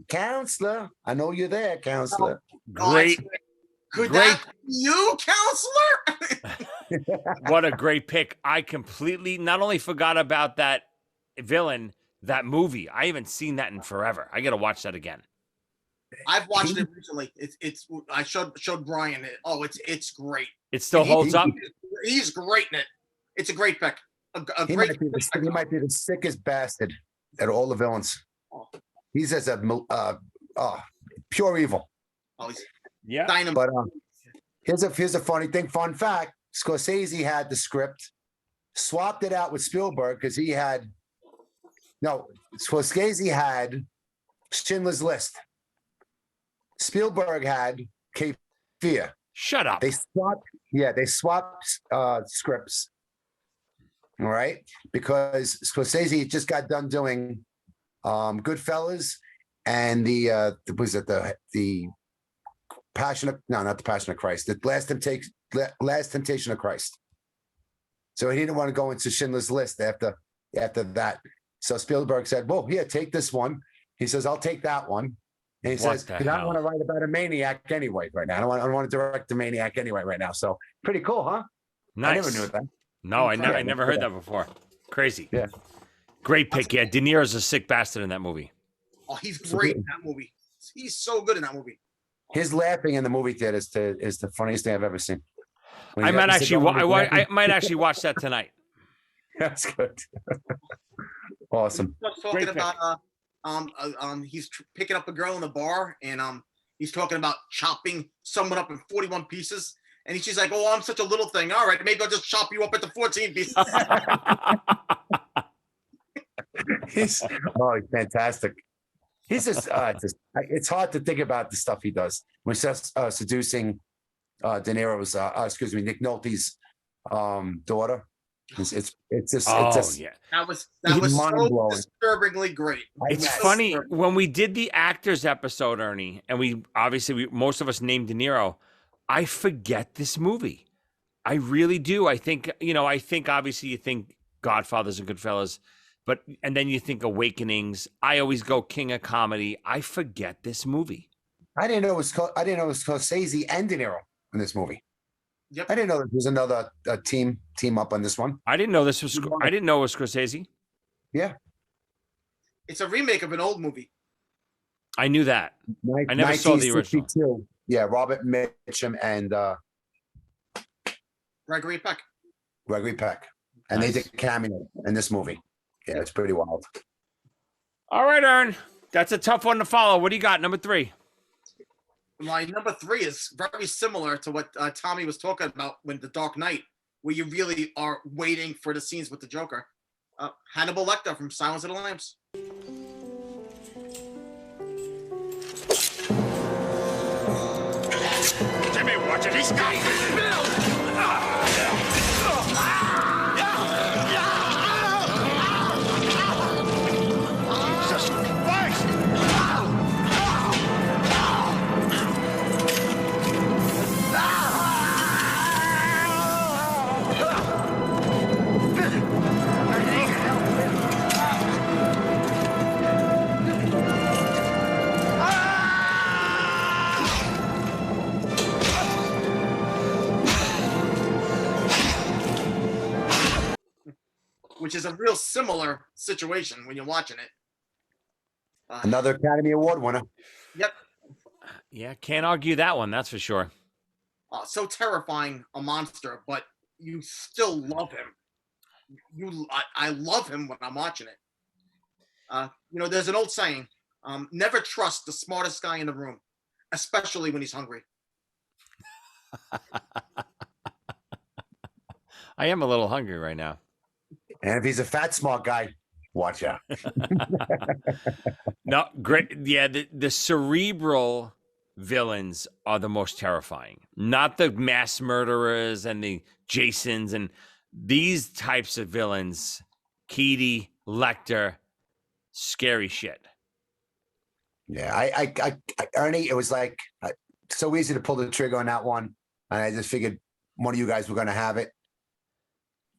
Counselor. I know you're there, Counselor. Great. Could that be you, Counselor? What a great pick. I completely not only forgot about that villain, that movie. I haven't seen that in forever. I got to watch that again. I've watched it recently. It's I showed Brian it. Oh, it's great. It still holds up. He's great in it. It's a great pick. He might be the sickest bastard at all the villains. He's as a pure evil. Oh, he's dynamite. But here's a funny thing. Fun fact: Scorsese had the script, swapped it out with Spielberg because Scorsese had Schindler's List. Spielberg had Cape Fear. Shut up. They swapped scripts. All right, because Scorsese just got done doing Goodfellas and the Passion of not the Passion of Christ, the Last Temptation of Christ. So he didn't want to go into Schindler's List after that. So Spielberg said, "Well, here, take this one." He says, "I'll take that one." And he says, "Because I don't want to write about a maniac anyway right now. I don't want to direct a maniac anyway right now." So pretty cool, huh? Nice. I never knew that. No, I never heard that before. Crazy. Yeah. Great pick. Yeah, De Niro's a sick bastard in that movie. Oh, he's great in that movie. He's so good in that movie. His laughing in the movie theater is the funniest thing I've ever seen. I might actually watch that tonight. That's good. Awesome. Talking about he's picking up a girl in the bar and he's talking about chopping someone up in 41 pieces. And she's like, "Oh, I'm such a little thing. All right, maybe I'll just chop you up into 14 pieces." He's fantastic. He's just it's hard to think about the stuff he does when he's seducing De Niro's Nick Nolte's daughter. That was so disturbingly great. It's funny when we did the actors episode, Ernie, and we most of us named De Niro. I forget this movie. I really do. I think obviously you think Godfathers and Goodfellas, and then you think Awakenings. I always go King of Comedy. I forget this movie. I didn't know it was Scorsese and De Niro in this movie. Yep. I didn't know there was another team up on this one. I didn't know this was. I didn't know it was Scorsese. Yeah, it's a remake of an old movie. I knew that. I never saw the original. Yeah, Robert Mitchum and Gregory Peck. Gregory Peck. And Nice. they did a cameo in this movie. Yeah, it's pretty wild. All right, Ern. That's a tough one to follow. What do you got? Number 3. My number 3 is very similar to what Tommy was talking about when The Dark Knight, where you really are waiting for the scenes with the Joker. Hannibal Lecter from Silence of the Lambs. Jimmy, watch it. He's got Jesus Christ! Which is a real similar situation when you're watching it. Another Academy Award winner. Yep. Yeah, can't argue that one. That's for sure. So terrifying a monster, but you still love him. I love him when I'm watching it. There's an old saying, never trust the smartest guy in the room, especially when he's hungry. I am a little hungry right now. And if he's a fat, smart guy, watch out. No, great. Yeah, the cerebral villains are the most terrifying. Not the mass murderers and the Jasons and these types of villains. Keedy, Lecter, scary shit. Yeah, I Ernie, it was like so easy to pull the trigger on that one. And I just figured one of you guys were going to have it.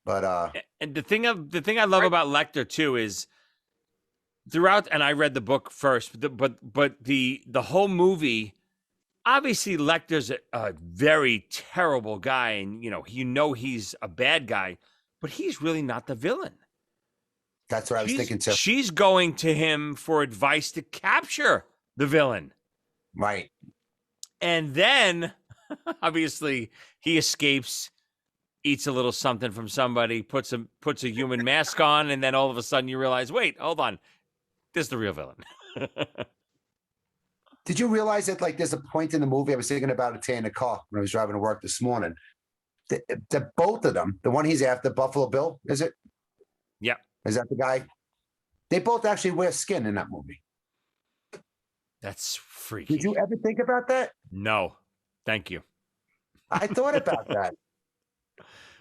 But and the thing I love about Lecter too is throughout, and I read the book first, but the whole movie, obviously Lecter's a very terrible guy, and he's a bad guy, but he's really not the villain. That's what I was thinking too. She's going to him for advice to capture the villain. Right. And then obviously he escapes, eats a little something from somebody, puts a human mask on, and then all of a sudden you realize, wait, hold on, this is the real villain. Did you realize that there's a point in the movie, I was thinking about it today in the car when I was driving to work this morning, that both of them, the one he's after, Buffalo Bill, is it? Yeah. Is that the guy? They both actually wear skin in that movie. That's freaky. Did you ever think about that? No. Thank you. I thought about that.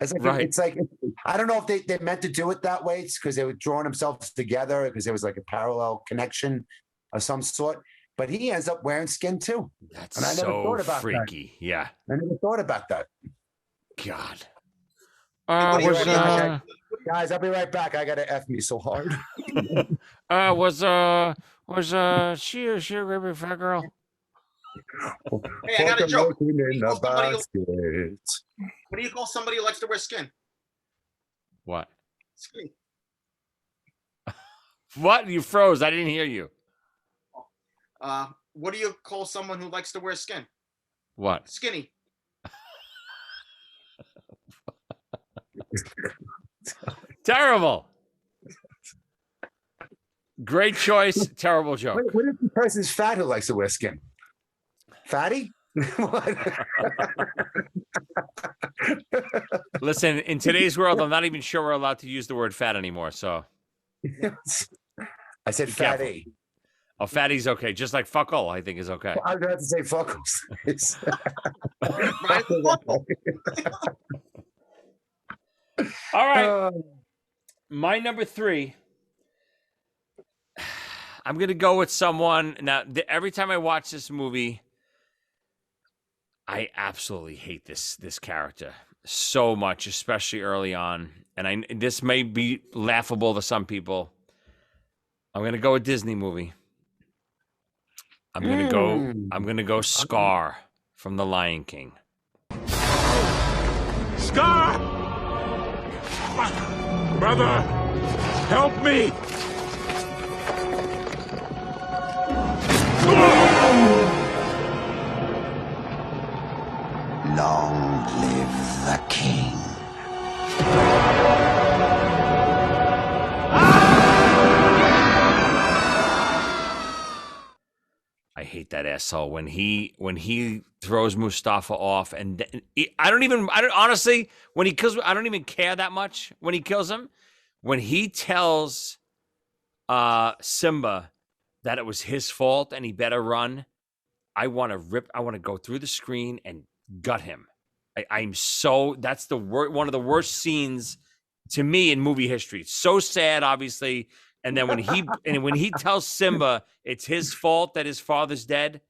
It's like I don't know if they meant to do it that way. It's because they were drawing themselves together because there was like a parallel connection of some sort. But he ends up wearing skin too. That's and I never so thought about freaky. That. Yeah. I never thought about that. God. Guys, I'll be right back. I gotta F me so hard. Was she a great big fat girl? Hey, I got a joke. What do you call somebody who likes to wear skin? What? Skinny. What? You froze. I didn't hear you. What do you call someone who likes to wear skin? What? Skinny. Terrible. Great choice. Terrible joke. What if the person's fat who likes to wear skin? Fatty? Listen, in today's world, I'm not even sure we're allowed to use the word fat anymore. So I said fatty. Oh, fatty's okay. Just like fuckle, I think is okay. I was about to say fuckles. All right. My number 3. I'm going to go with someone. Now, every time I watch this movie, I absolutely hate this character so much, especially early on. And this may be laughable to some people. I'm going to go a Disney movie. I'm going to go Scar from The Lion King. Scar! Brother, help me! Long live the king. hate that asshole when he throws Mustafa off, and I don't honestly, when he kills, I don't even care that much when he kills him. When he tells Simba that it was his fault and he better run, I want to go through the screen and gut him. That's one of the worst scenes to me in movie history. It's so sad, obviously. And then when he tells Simba it's his fault that his father's dead,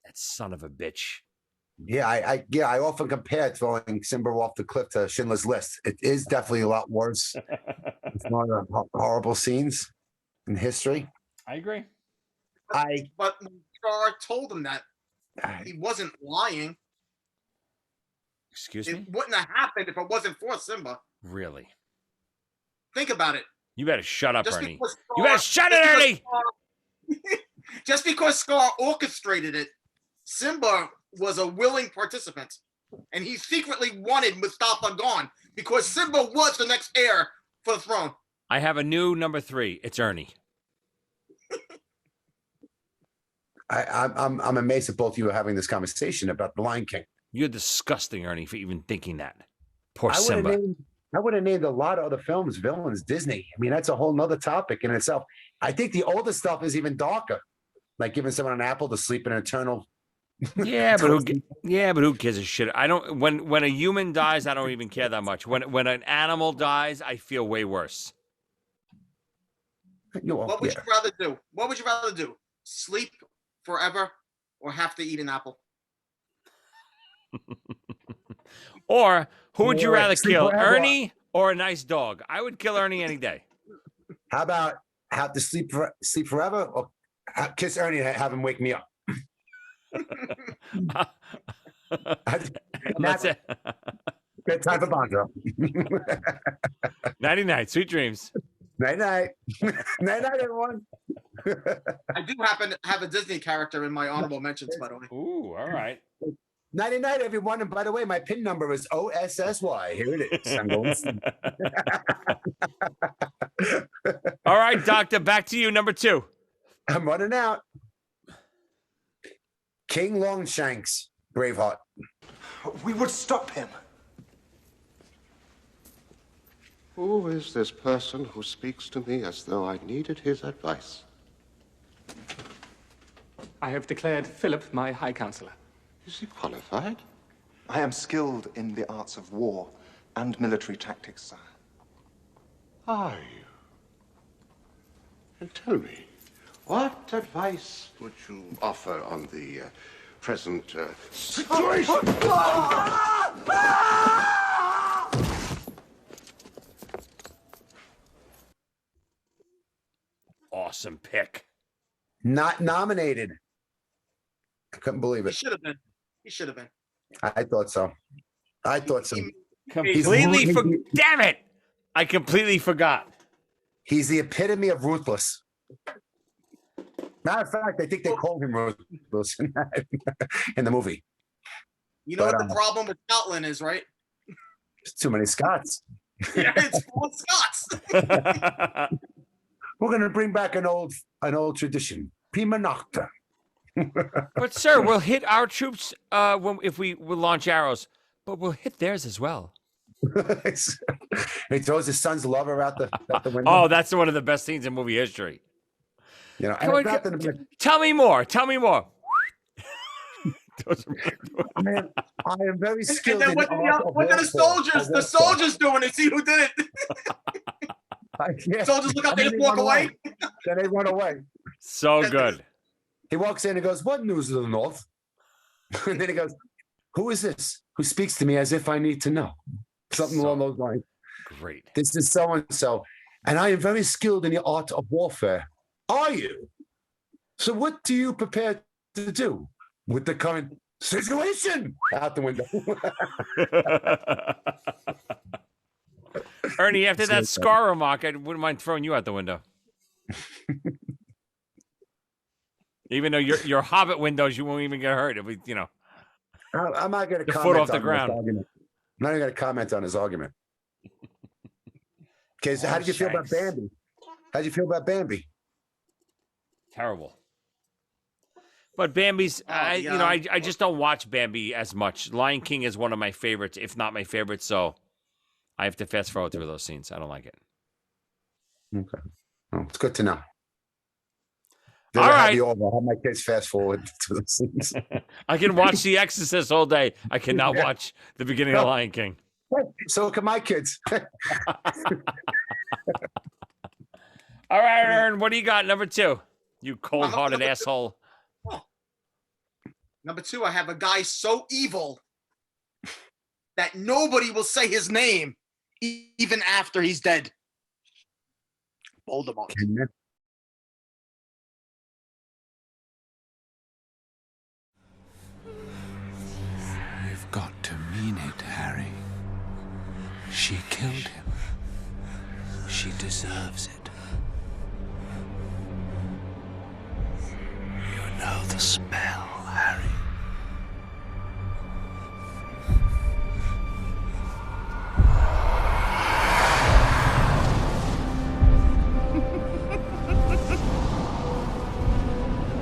that son of a bitch. Yeah, I often compare throwing Simba off the cliff to Schindler's List. It is definitely a lot worse. It's one of the horrible scenes in history. I agree. But when Scar told him that he wasn't lying. Excuse me? It wouldn't have happened if it wasn't for Simba. Really? Think about it. You better shut up, Just Ernie. because Scar- You better shut it, Ernie! Just because Scar orchestrated it, Simba was a willing participant. And he secretly wanted Mustafa gone because Simba was the next heir for the throne. I have a new number 3. It's Ernie. I'm amazed at both of you having this conversation about The Lion King. You're disgusting, Ernie, for even thinking that. Poor Simba. I would have named a lot of other films villains Disney. I mean, that's a whole nother topic in itself. I think the older stuff is even darker, like giving someone an apple to sleep in eternal. Yeah, but who gives a shit? I don't. When a human dies, I don't even care that much. When an animal dies, I feel way worse. What would you rather do? What would you rather do? Sleep forever or have to eat an apple? Or who would you rather kill, Ernie or a nice dog? I would kill Ernie any day. How about have to sleep forever or kiss Ernie and have him wake me up? That's it. Good time for Bonzo. Nighty-night. Sweet dreams. Night-night. Night-night, everyone. I do happen to have a Disney character in my honorable mentions, by the way. Ooh, all right. Nighty-night, everyone. And by the way, my PIN number is OSSY. Here it is. I'm going. All right, Doctor, back to you, number 2. I'm running out. King Longshanks, Braveheart. We would stop him. Who is this person who speaks to me as though I needed his advice? I have declared Philip my High Counselor. Is he qualified? I am skilled in the arts of war and military tactics, sire. Are you? And tell me, what advice would you offer on the present situation? Awesome pick. Not nominated. I couldn't believe it. He should have been. He should have been. I thought so. Damn it! I completely forgot. He's the epitome of ruthless. Matter of fact, I think they called him ruthless in the movie. You know what the problem with Scotland is, right? There's too many Scots. Yeah, it's full of Scots. We're going to bring back an old tradition, prima nocta. But sir, we'll hit our troops if we will launch arrows, but we'll hit theirs as well. He throws his son's lover out the window. Oh, that's one of the best scenes in movie history. You know, tell me more. Tell me more. I am very skilled. And then what did the soldiers doing to see who did it? Soldiers look up, they just walk away. Then they run away. So good. He walks in and goes, "What news of the North?" And then he goes, "Who is this who speaks to me as if I need to know?" Something along those lines. Great. This is so and so, and I am very skilled in the art of warfare. Are you? So what do you prepare to do with the current situation? Out the window. Ernie, after that Scar remark, I wouldn't mind throwing you out the window. Even though your Hobbit windows, you won't even get hurt. If we, I'm not going to foot off the ground. I'm not even going to comment on his argument. Okay, so how did you feel about Bambi? How did you feel about Bambi? Terrible. But Bambi's, yeah. I just don't watch Bambi as much. Lion King is one of my favorites, if not my favorite. So I have to fast forward through those scenes. I don't like it. Okay. Oh, it's good to know. All Never had right. the order. I have my kids fast forward to those scenes. I can watch The Exorcist all day. I cannot watch the beginning of Lion King. So can my kids. All right, Aaron, what do you got? Number 2. You cold-hearted asshole. Number 2, I have a guy so evil that nobody will say his name even after he's dead. Voldemort. You've got to mean it, Harry. She killed him. She deserves it. You know the spell, Harry.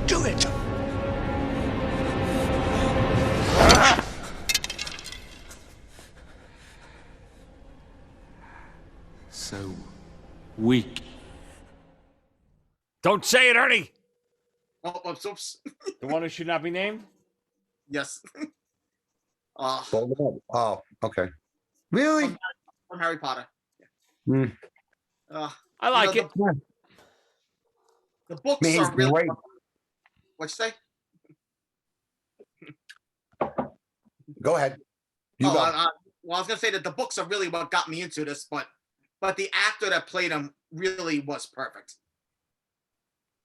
Do it! So weak. Don't say it, Ernie. Oh, oops. The one who should not be named? Yes. Voldemort. Oh, okay. Really? From Harry Potter. Mm. I like it. The books Man, he's are really. great. What'd you say? Go ahead. You go. Well, I was gonna say that the books are really what got me into this, but the actor that played him really was perfect.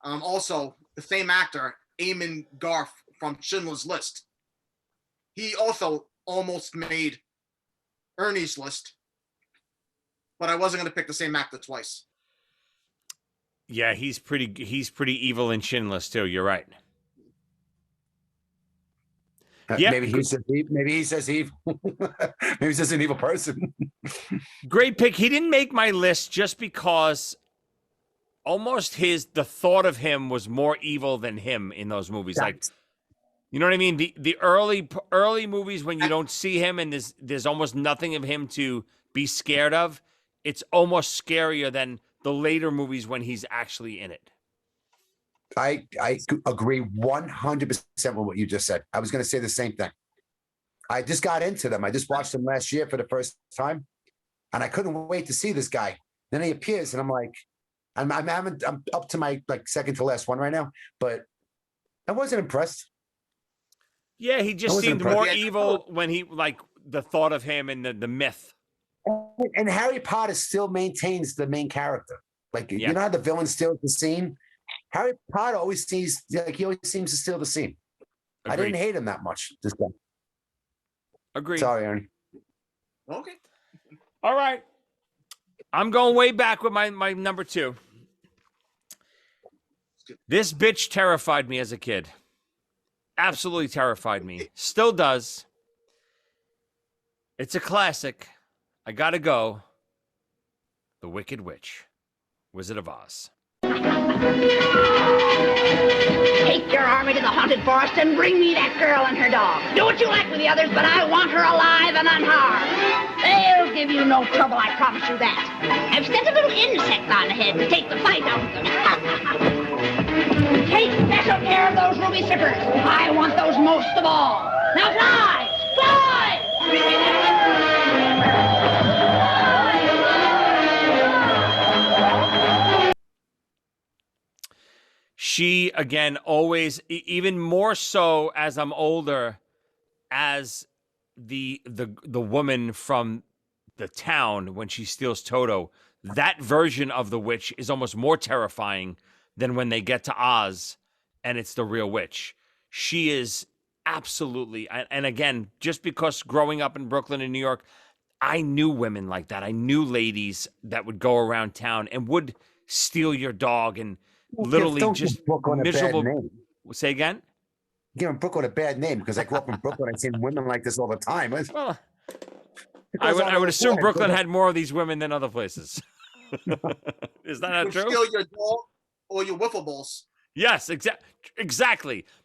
Also, the same actor, Eamon Garth from Schindler's List. He also almost made Ernie's List, but I wasn't going to pick the same actor twice. Yeah, he's pretty evil in Schindler's too. You're right. Yeah, maybe he says evil. Maybe he's just an evil person. Great pick. He didn't make my list just because almost the thought of him was more evil than him in those movies. Like, you know what I mean? The early movies when you don't see him and there's almost nothing of him to be scared of. It's almost scarier than the later movies when he's actually in it. I agree 100% with what you just said. I was going to say the same thing. I just got into them. I just watched them last year for the first time, and I couldn't wait to see this guy. Then he appears, and I'm like, I'm up to my second to last one right now, but I wasn't impressed. Yeah, he just seemed more evil when he the thought of him and the myth. And Harry Potter still maintains the main character. You know how the villain steals the scene? Harry Potter always seems he always seems to steal the scene. Agreed. I didn't hate him that much this guy. Agreed. Sorry, Ernie. Okay. All right. I'm going way back with my number 2. This bitch terrified me as a kid. Absolutely terrified me. Still does. It's a classic. I gotta go. The Wicked Witch. Wizard of Oz. Take your army to the haunted forest and bring me that girl and her dog. Do what you like with the others, but I want her alive and unharmed. They'll give you no trouble, I promise you that. I've set a little insect on ahead to take the fight out of them. Take special care of those ruby zippers. I want those most of all. Now fly! Fly! She, again, always, even more so as I'm older, as the woman from the town when she steals Toto, that version of the witch is almost more terrifying than when they get to Oz and it's the real witch. She is absolutely, and again, just because growing up in Brooklyn and New York, I knew women like that. I knew ladies that would go around town and would steal your dog and literally just miserable. Say again? Giving Brooklyn a bad name because I grew up in Brooklyn. I've seen women like this all the time. Well, I would assume Brooklyn had more of these women than other places. Is that not true? Steal your dog or your wiffle balls. Yes, exactly.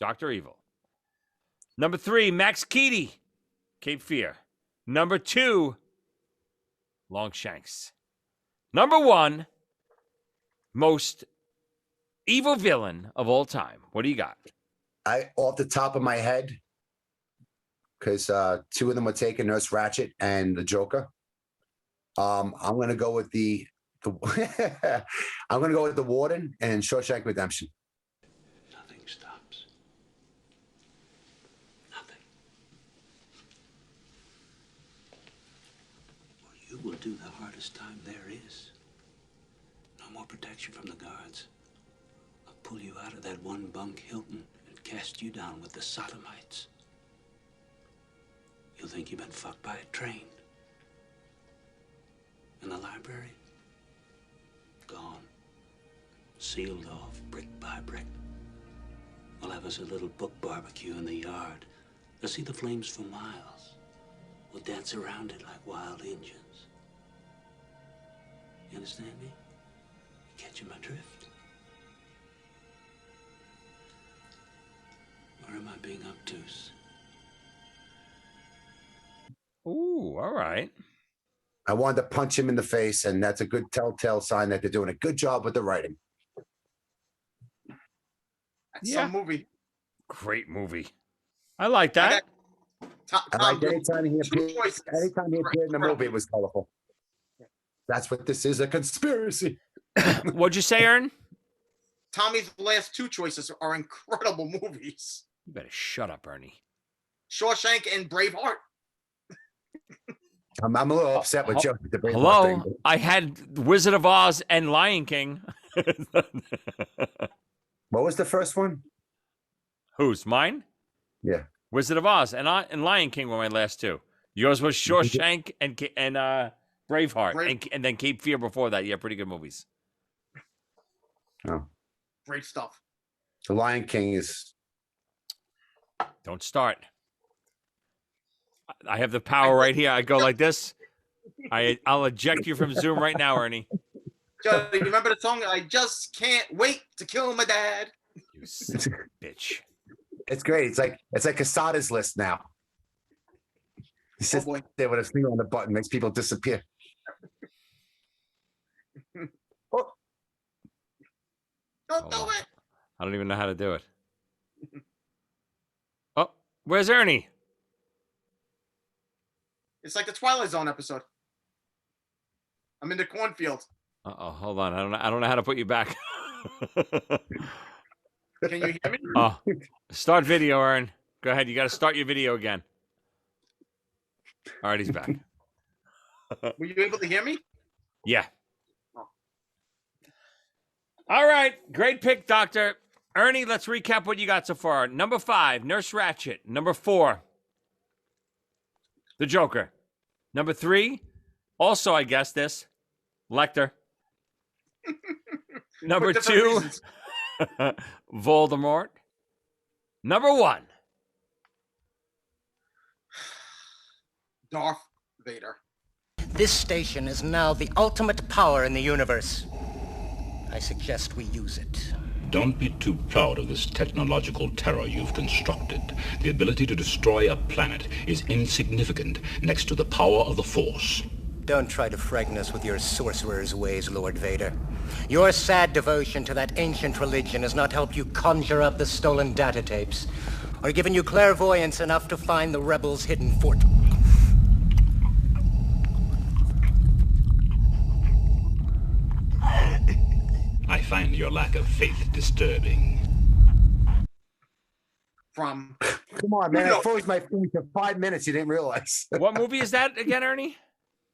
Dr. Evil. Number 3, Max Keaty, Cape Fear. Number 2, Longshanks. Number 1, most evil villain of all time. What do you got? Off the top of my head, because 2 of them were taken, Nurse Ratched and the Joker. I'm gonna go with the I'm gonna go with the Warden and Shawshank Redemption. Nothing stops. Nothing. Or you will do the hardest time there is. No more protection from the guards. I'll pull you out of that one bunk Hilton and cast you down with the sodomites. You'll think you've been fucked by a train. And the library? Gone. Sealed off brick by brick. We'll have us a little book barbecue in the yard. They'll see the flames for miles. We'll dance around it like wild Indians. You understand me? You catching my drift? Or am I being obtuse? Ooh, all right. I wanted to punch him in the face, and that's a good telltale sign that they're doing a good job with the writing. That's some movie. Great movie. I like that. I like anytime he appeared in the movie, it was colorful. That's what this is, a conspiracy. What'd you say, Ern? Tommy's last 2 choices are incredible movies. You better shut up, Ernie. Shawshank and Braveheart. I'm a little upset with Joe. With the Braveheart Hello? thing. I had Wizard of Oz and Lion King. What was the first one? Whose? Mine? Yeah. Wizard of Oz and Lion King were my last 2. Yours was Shawshank and Braveheart, and then Cape Fear before that. Yeah, pretty good movies. Oh. Great stuff. The Lion King is... Don't start. I have the power right here. I go like this. I'll eject you from Zoom right now, Ernie. Joe, you remember the song? I just can't wait to kill my dad. You son of a bitch. It's great. It's like Cassata's list now. He sits there with his finger on the button, makes people disappear. Oh. Don't do it. I don't even know how to do it. Oh, where's Ernie? It's like the Twilight Zone episode. I'm in the cornfield. Uh-oh, hold on. I don't know how to put you back. Can you hear me? Oh, start video, Ern. Go ahead. You got to start your video again. All right, he's back. Were you able to hear me? Yeah. All right. Great pick, Doctor. Ernie, let's recap what you got so far. Number 5, Nurse Ratched. Number 4, the Joker. Number 3, also, I guess this, Lecter. Number 2, Voldemort. Number 1, Darth Vader. This station is now the ultimate power in the universe. I suggest we use it. Don't be too proud of this technological terror you've constructed. The ability to destroy a planet is insignificant next to the power of the Force. Don't try to frighten us with your sorcerer's ways, Lord Vader. Your sad devotion to that ancient religion has not helped you conjure up the stolen data tapes, or given you clairvoyance enough to find the rebels' hidden fort. I find your lack of faith disturbing. From Come on, man. I froze my phone for 5 minutes. You didn't realize. What movie is that again, Ernie?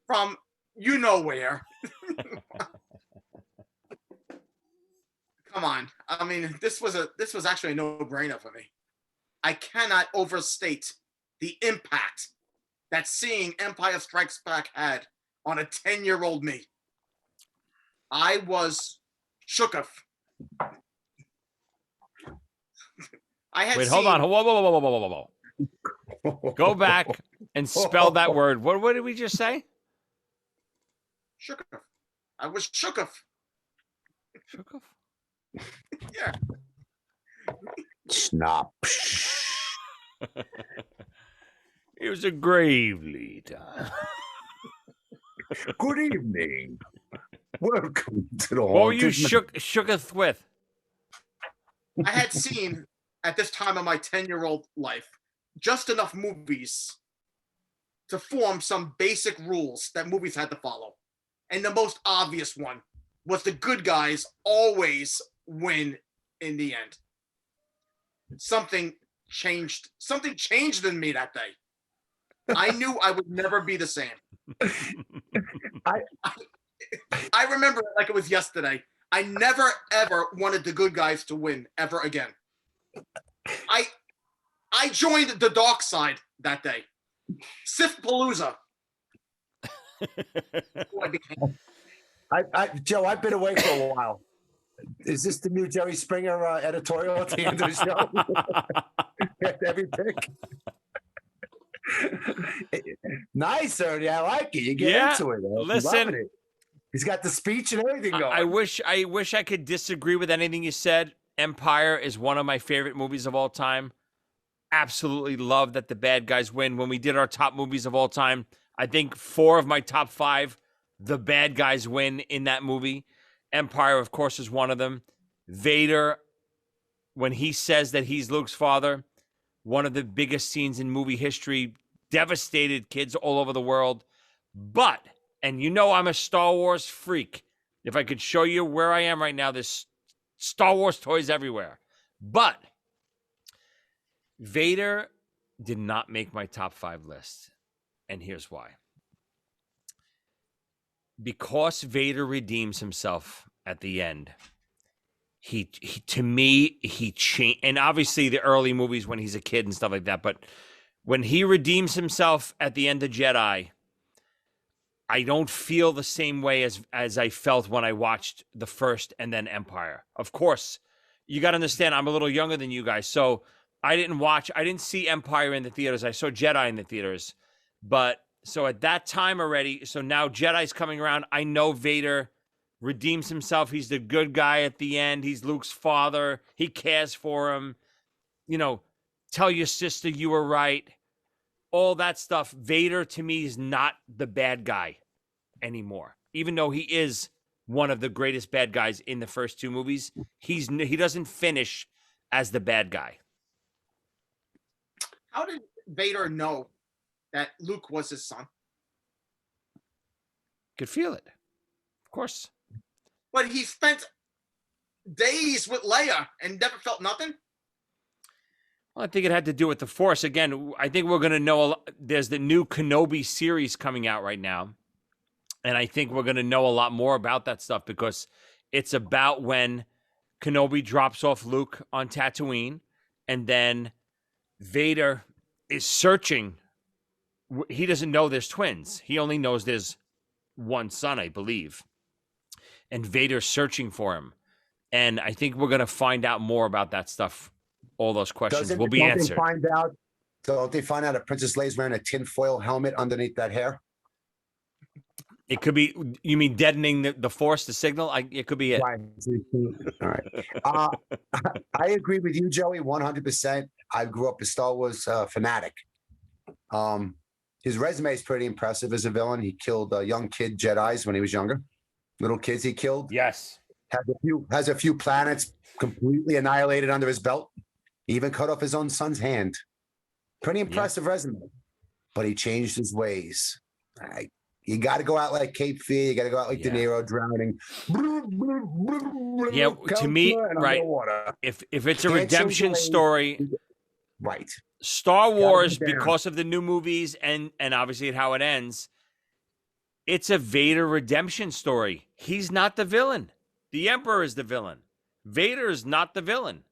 From you know where. Come on. I mean, this was actually a no-brainer for me. I cannot overstate the impact that seeing Empire Strikes Back had on a 10-year-old me. I was shooketh. Wait, hold on. Whoa. Go back and spell that word. What did we just say? Shooketh. I was shooketh. Shooketh? Yeah. Snap. It was a gravely time. Good evening. Welcome to the What were you haunted. shooketh with? I had seen at this time of my 10-year-old life just enough movies to form some basic rules that movies had to follow. And the most obvious one was the good guys always win in the end. Something changed in me that day. I knew I would never be the same. I remember it like it was yesterday. I never ever wanted the good guys to win ever again. I joined the dark side that day. Sith Palooza. Joe, I've been away for a while. Is this the new Jerry Springer editorial at the end of the show? Every pick. Nice, Ernie. I like it. You get into it. Listen, it. He's got the speech and everything going. I wish I could disagree with anything you said. Empire is one of my favorite movies of all time. Absolutely love that the bad guys win. When we did our top movies of all time, I think 4 of my top 5, the bad guys win in that movie. Empire, of course, is one of them. Vader, when he says that he's Luke's father, one of the biggest scenes in movie history, devastated kids all over the world. But, and you know I'm a Star Wars freak. If I could show you where I am right now, there's Star Wars toys everywhere. But Vader did not make my top 5 list. And here's why. Because Vader redeems himself at the end, he to me, he changed. And obviously the early movies when he's a kid and stuff like that. But when he redeems himself at the end of Jedi, I don't feel the same way as I felt when I watched the first and then Empire. Of course, you got to understand, I'm a little younger than you guys. So I didn't see Empire in the theaters. I saw Jedi in the theaters. But so at that time already, so now Jedi's coming around. I know Vader redeems himself. He's the good guy at the end. He's Luke's father. He cares for him. You know, tell your sister you were right. All that stuff. Vader to me is not the bad guy anymore. Even though he is one of the greatest bad guys in the first 2 movies, he doesn't finish as the bad guy. How did Vader know that Luke was his son? Could feel it. Of course. But he spent days with Leia and never felt nothing? Well, I think it had to do with the Force. Again, I think we're going to know there's the new Kenobi series coming out right now. And I think we're going to know a lot more about that stuff because it's about when Kenobi drops off Luke on Tatooine and then Vader is searching. He doesn't know there's twins. He only knows there's one son, I believe. And Vader's searching for him. And I think we're going to find out more about that stuff. All those questions will be answered. Don't they find out that Princess Leia's wearing a tinfoil helmet underneath that hair? It could be, you mean deadening the Force, the signal? It could be it. Right. All right. I agree with you, Joey, 100%. I grew up a Star Wars fanatic. His resume is pretty impressive as a villain. He killed young kid Jedis when he was younger. Little kids he killed. Yes. Has a few planets completely annihilated under his belt. He even cut off his own son's hand. Pretty impressive resume. But he changed his ways. You got to go out like Cape Fear. You got to go out like De Niro drowning. Yeah, to me, right. If it's a redemption story, right. Star Wars, because of the new movies and obviously how it ends, it's a Vader redemption story. He's not the villain. The Emperor is the villain. Vader is not the villain.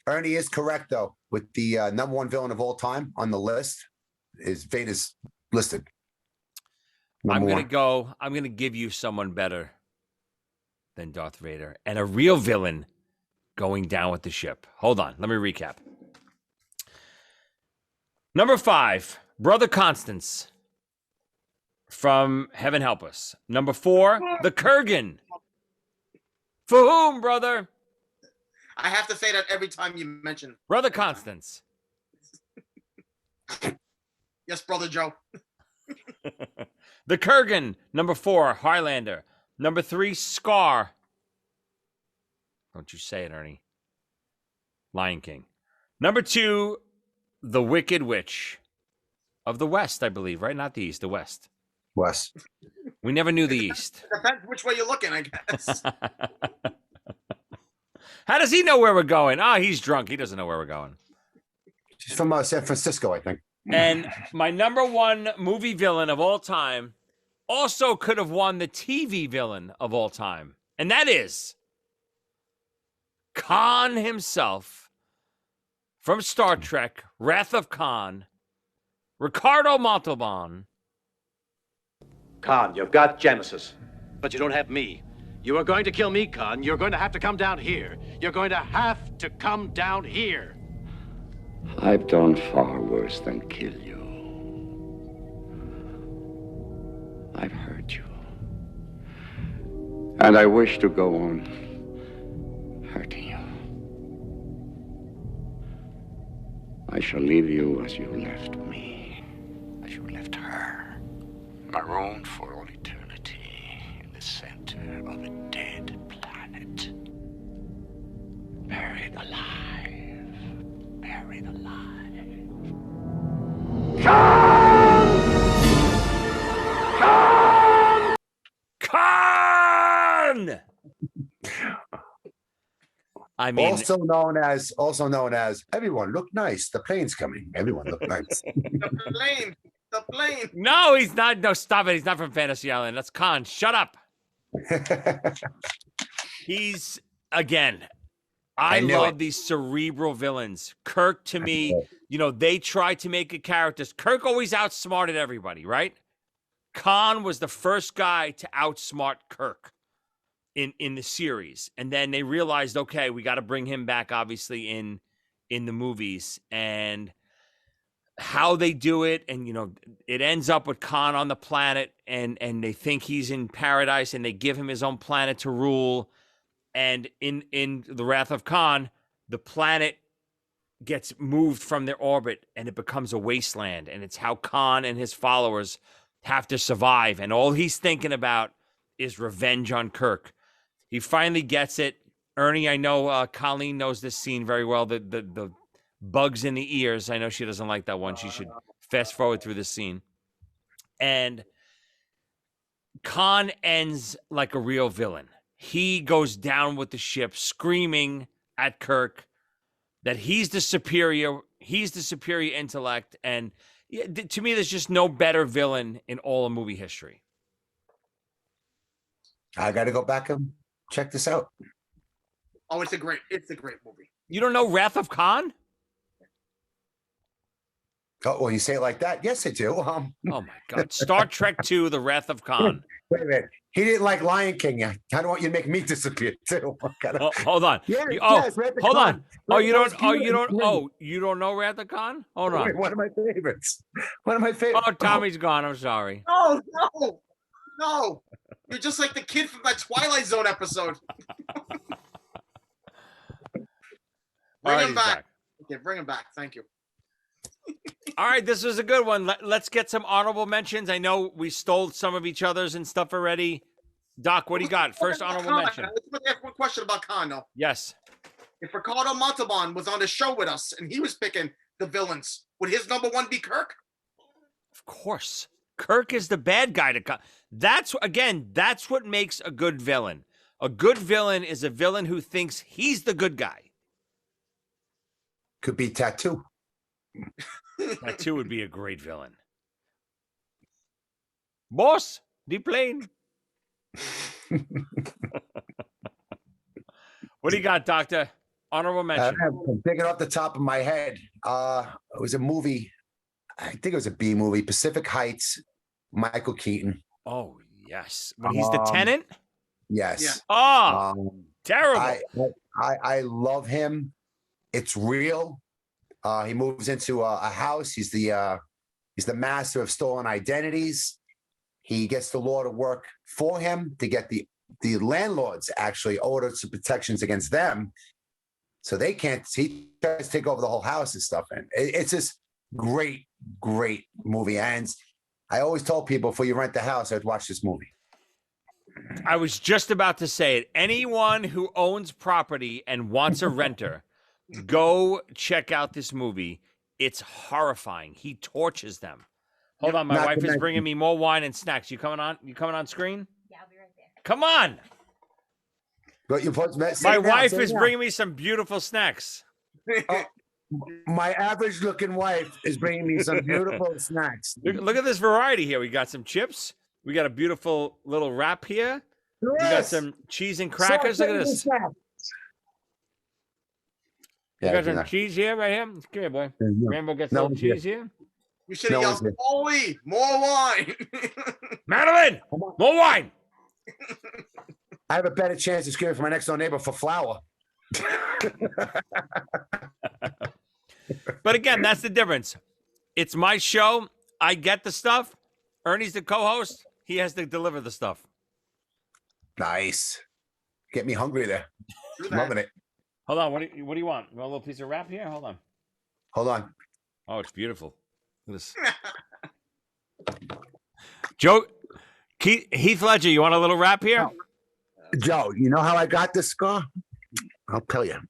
Ernie is correct, though. With the #1 villain of all time on the list, is Vader's listed. I'm going to give you someone better than Darth Vader and a real villain going down with the ship. Hold on. Let me recap. Number 5, Brother Constance from Heaven Help Us. Number 4, the Kurgan. For whom, brother? I have to say that every time you mention. Brother Constance. Yes, Brother Joe. The Kurgan, number 4, Highlander. Number 3, Scar. Don't you say it, Ernie. Lion King. Number 2, The Wicked Witch of the West, I believe, right? Not the East, the West. West. We never knew the East. Depends which way you're looking, I guess. How does he know where we're going? Ah, he's drunk. He doesn't know where we're going. She's from San Francisco, I think. And my number 1 movie villain of all time also could have won the TV villain of all time. And that is Khan himself from Star Trek, Wrath of Khan, Ricardo Montalban. Khan, you've got Genesis, but you don't have me. You are going to kill me, Khan. You're going to have to come down here. You're going to have to come down here. I've done far worse than kill you. I've hurt you. And I wish to go on hurting you. I shall leave you as you left me, as you left her, marooned for all eternity in the center of a dead planet. Buried alive. Buried alive. Khan! I mean, also known as everyone look nice. The plane's coming. Everyone look nice. The plane. No, he's not. No, stop it. He's not from Fantasy Island. That's Khan. Shut up. He's, again, I love these cerebral villains. Kirk, to me, you know, they try to make it characters. Kirk always outsmarted everybody, right? Khan was the first guy to outsmart Kirk in the series. And then they realized, okay, we got to bring him back, obviously, in the movies. And how they do it, and, you know, it ends up with Khan on the planet, and they think he's in paradise, and they give him his own planet to rule. And in the Wrath of Khan, the planet gets moved from their orbit, and it becomes a wasteland. And it's how Khan and his followers have to survive. And all he's thinking about is revenge on Kirk. He finally gets it. Ernie, I know Colleen knows this scene very well. The bugs in the ears. I know she doesn't like that one. She should fast forward through this scene. And Khan ends like a real villain. He goes down with the ship, screaming at Kirk that he's the superior intellect. And to me, there's just no better villain in all of movie history. I got to go back and check this out. Oh, it's a great movie. You don't know Wrath of Khan? Oh, well, you say it like that? Yes, I do. Oh my God! Star Trek II: The Wrath of Khan. Wait a minute. He didn't like Lion King. I don't want you to make me disappear too. Oh, hold on. Yes, hold on. Oh, you don't. Khan. You don't know Wrath of Khan? Hold on. Wait, one of my favorites. One of my favorites. Oh, Tommy's gone. I'm sorry. No. You're just like the kid from that Twilight Zone episode. Bring him back. Okay, bring him back. Thank you. All right, this was a good one. Let's get some honorable mentions. I know we stole some of each other's and stuff already. Doc, what do you got? First honorable mention. Let's ask one question about Khan, though. Yes. If Ricardo Montalban was on the show with us and he was picking the villains, would his number 1 be Kirk? Of course. Kirk is the bad guy to come. That's what makes a good villain. A good villain is a villain who thinks he's the good guy. Could be Tattoo. Tattoo would be a great villain. Boss, the plane. What do you got, Doctor? Honorable mention. I'm thinking off the top of my head. It was a movie. I think it was a B movie. Pacific Heights. Michael Keaton. Oh yes, when he's the tenant. Yes. Yeah. Oh, terrible. I love him. It's real. He moves into a house. He's the master of stolen identities. He gets the law to work for him to get the landlords actually order some protections against them. So they can't. He tries to take over the whole house and stuff. And it's this great, great movie. And I always told people before you rent the house, I'd watch this movie. I was just about to say it. Anyone who owns property and wants a renter, go check out this movie. It's horrifying. He tortures them. Hold on, my wife is bringing me more wine and snacks. You coming on? You coming on screen? Yeah, I'll be right there. Come on. But My wife is bringing me some beautiful snacks. My average-looking wife is bringing me some beautiful snacks. Look at this variety here. We got some chips. We got a beautiful little wrap here. We got some cheese and crackers. Look at this. We got some cheese here, right here. Come here, boy. Rambo gets a little cheese here. You should have yelled, "Holy, more wine!" Madeline, more wine. I have a better chance of screaming for my next door neighbor for flour. But again, that's the difference. It's my show. I get the stuff. Ernie's the co-host. He has to deliver the stuff. Nice. Get me hungry there. Loving it. Hold on. What do you want? You want a little piece of wrap here? Hold on. Hold on. Oh, it's beautiful. Look at this. Joe, Heath Ledger, you want a little wrap here? Joe, you know how I got this scar? I'll tell you.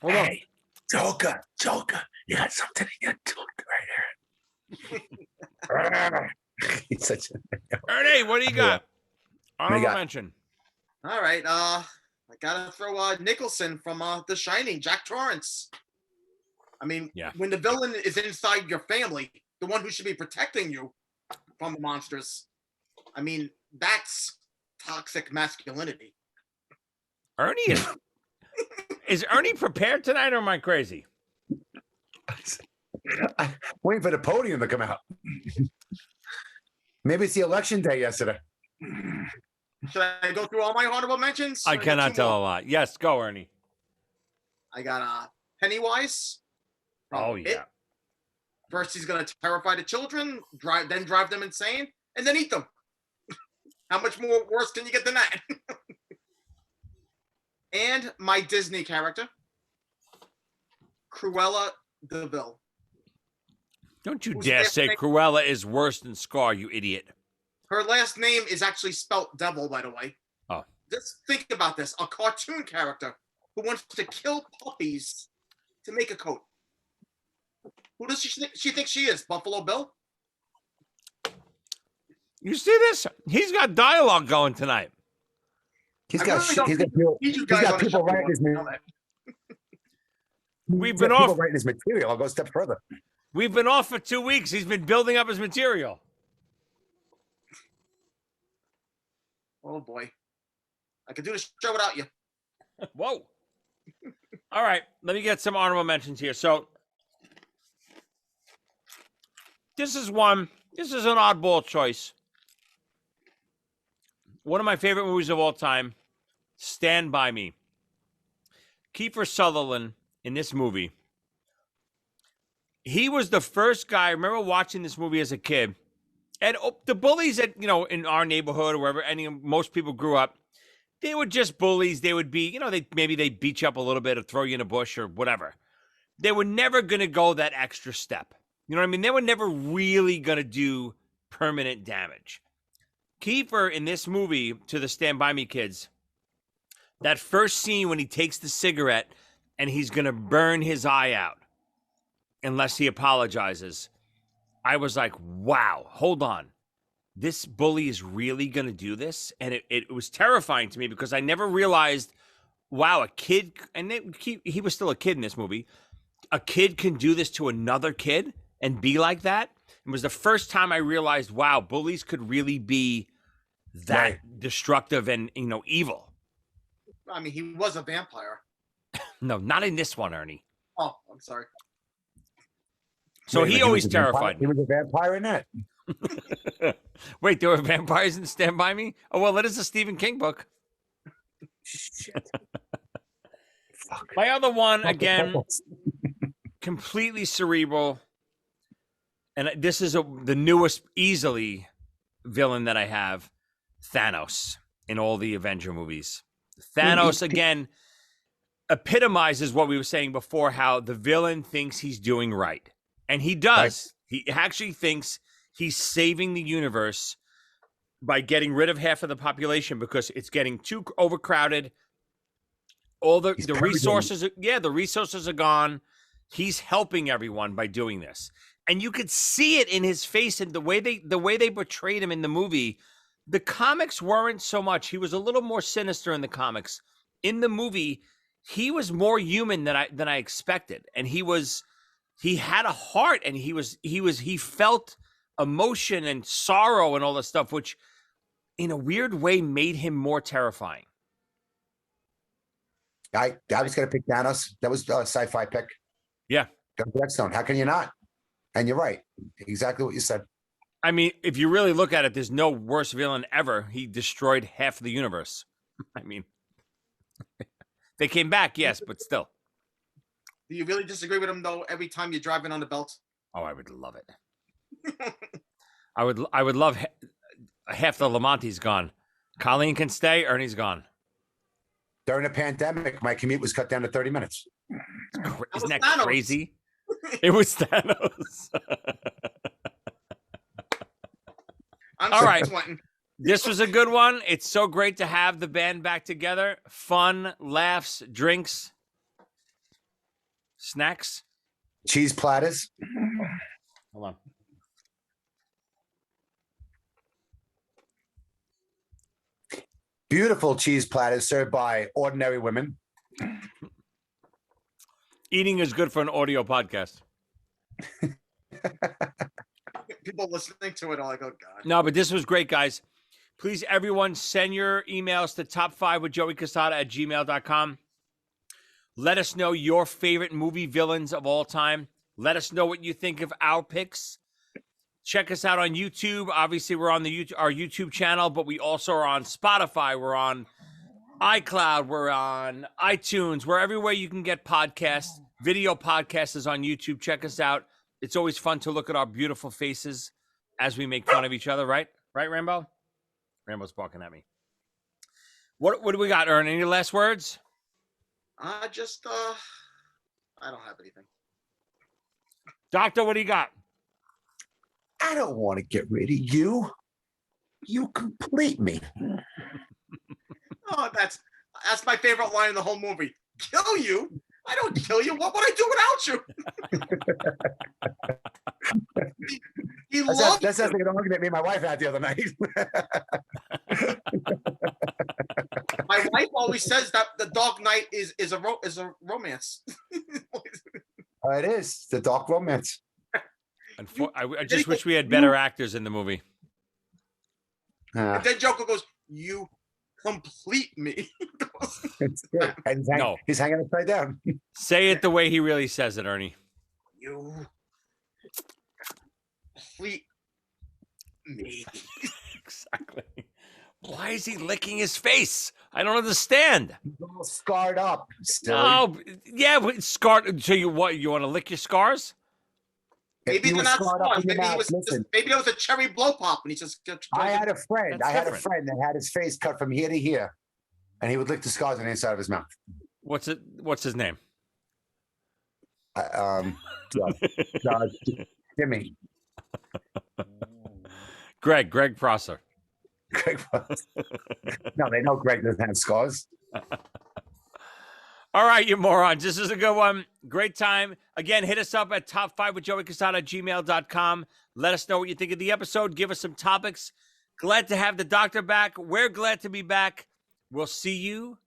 Hold on. Hey, Joker, you got something in your tooth right here. He's such a... Ernie, what do you got? Honorable got? mention. All right, I gotta throw Nicholson from The Shining, Jack Torrance. I mean, when the villain is inside your family, the one who should be protecting you from the monsters, I mean, that's toxic masculinity. Ernie is Ernie prepared tonight, or am I crazy? I'm waiting for the podium to come out. Maybe it's the election day yesterday. Should I go through all my honorable mentions? I cannot tell a lot. Yes, go, Ernie. I got Pennywise. Oh, yeah. First, he's going to terrify the children, drive them insane, and then eat them. How much more worse can you get than that? And my Disney character, Cruella de Vil. Don't you dare say Cruella is worse than Scar, you idiot. Her last name is actually spelt devil, by the way. Oh. Just think about this. A cartoon character who wants to kill puppies to make a coat. Who does she think she is? Buffalo Bill? You see this? He's got dialogue going tonight. He's got people writing his material. We've been off writing his material. I'll go a step further. We've been off for 2 weeks. He's been building up his material. Oh boy. I could do the show without you. Whoa. All right. Let me get some honorable mentions here. So this is an oddball choice. One of my favorite movies of all time, Stand By Me. Kiefer Sutherland in this movie. He was the first guy. I remember watching this movie as a kid. And the bullies that, in our neighborhood or wherever most people grew up, they were just bullies. They would be, maybe they beat you up a little bit or throw you in a bush or whatever. They were never going to go that extra step. You know what I mean? They were never really going to do permanent damage. Kiefer in this movie, to the Stand By Me kids, that first scene when he takes the cigarette and he's going to burn his eye out unless he apologizes, I was like, wow, hold on. This bully is really going to do this? And it was terrifying to me because I never realized, wow, a kid, and he was still a kid in this movie, a kid can do this to another kid and be like that. It was the first time I realized, wow, bullies could really be that destructive and, evil. I mean, he was a vampire. No, not in this one, Ernie. Oh, I'm sorry. So he always terrified me. He was a vampire in that. Wait, there were vampires in Stand By Me? Oh, well, that is a Stephen King book. Shit. My other one, again, completely cerebral. And this is the newest, easily, villain that I have, Thanos, in all the Avenger movies. Thanos, again, epitomizes what we were saying before, how the villain thinks he's doing right. And he does. Right. He actually thinks he's saving the universe by getting rid of half of the population because it's getting too overcrowded. All the resources, the resources are gone. He's helping everyone by doing this. And you could see it in his face and the way they portrayed him in the movie. The comics weren't so much. He was a little more sinister in the comics. In the movie, he was more human than I expected. And he had a heart, and he felt emotion and sorrow and all this stuff, which in a weird way made him more terrifying. I was going to pick Thanos. That was a sci-fi pick. Yeah. Redstone. How can you not? And you're right. Exactly what you said. I mean, if you really look at it, there's no worse villain ever. He destroyed half of the universe. I mean, they came back, yes, but still. Do you really disagree with him, though, every time you're driving on the belt? Oh, I would love it. I would love half the Lamonti's gone. Colleen can stay, Ernie's gone. During the pandemic, my commute was cut down to 30 minutes. Isn't that crazy? It was Thanos. All right. This was a good one. It's so great to have the band back together. Fun, laughs, drinks, snacks. Cheese platters. Hold on. Beautiful cheese platters served by ordinary women. Eating is good for an audio podcast. People listening to it are like, oh, God. No, but this was great, guys. Please, everyone, send your emails to top5withjoeycassata@gmail.com. Let us know your favorite movie villains of all time. Let us know what you think of our picks. Check us out on YouTube. Obviously, we're on our YouTube channel, but we also are on Spotify. We're on iCloud. We're on iTunes. We're everywhere you can get podcasts. Video podcast is on YouTube. Check us out. It's always fun to look at our beautiful faces as we make fun of each other, right? Right, Rambo? Rambo's barking at me. What do we got, Ern? Any last words? I don't have anything. Doctor, what do you got? I don't want to get rid of you. You complete me. Oh, that's my favorite line in the whole movie. Kill you? I don't kill you. What would I do without you? That sounds like an argument me and my wife had the other night. My wife always says that The Dark Knight is a romance. It is the dark romance. I just wish we had better actors in the movie. And then Joker goes, "You complete me." He's hanging upside down. Say it the way he really says it, Ernie. You complete me. Exactly. Why is he licking his face? I don't understand. He's all scarred up. Still. No, yeah, but scarred. So you want to lick your scars? Maybe they're not scars. Maybe it was a cherry blow pop, and he just. I had a friend that had his face cut from here to here, and he would lick the scars on the inside of his mouth. What's his name? Jimmy. Greg Prosser. No, they know Greg doesn't have scars. All right, you morons. This is a good one. Great time. Again, hit us up at top5withjoeycassata@gmail.com. Let us know what you think of the episode. Give us some topics. Glad to have the doctor back. We're glad to be back. We'll see you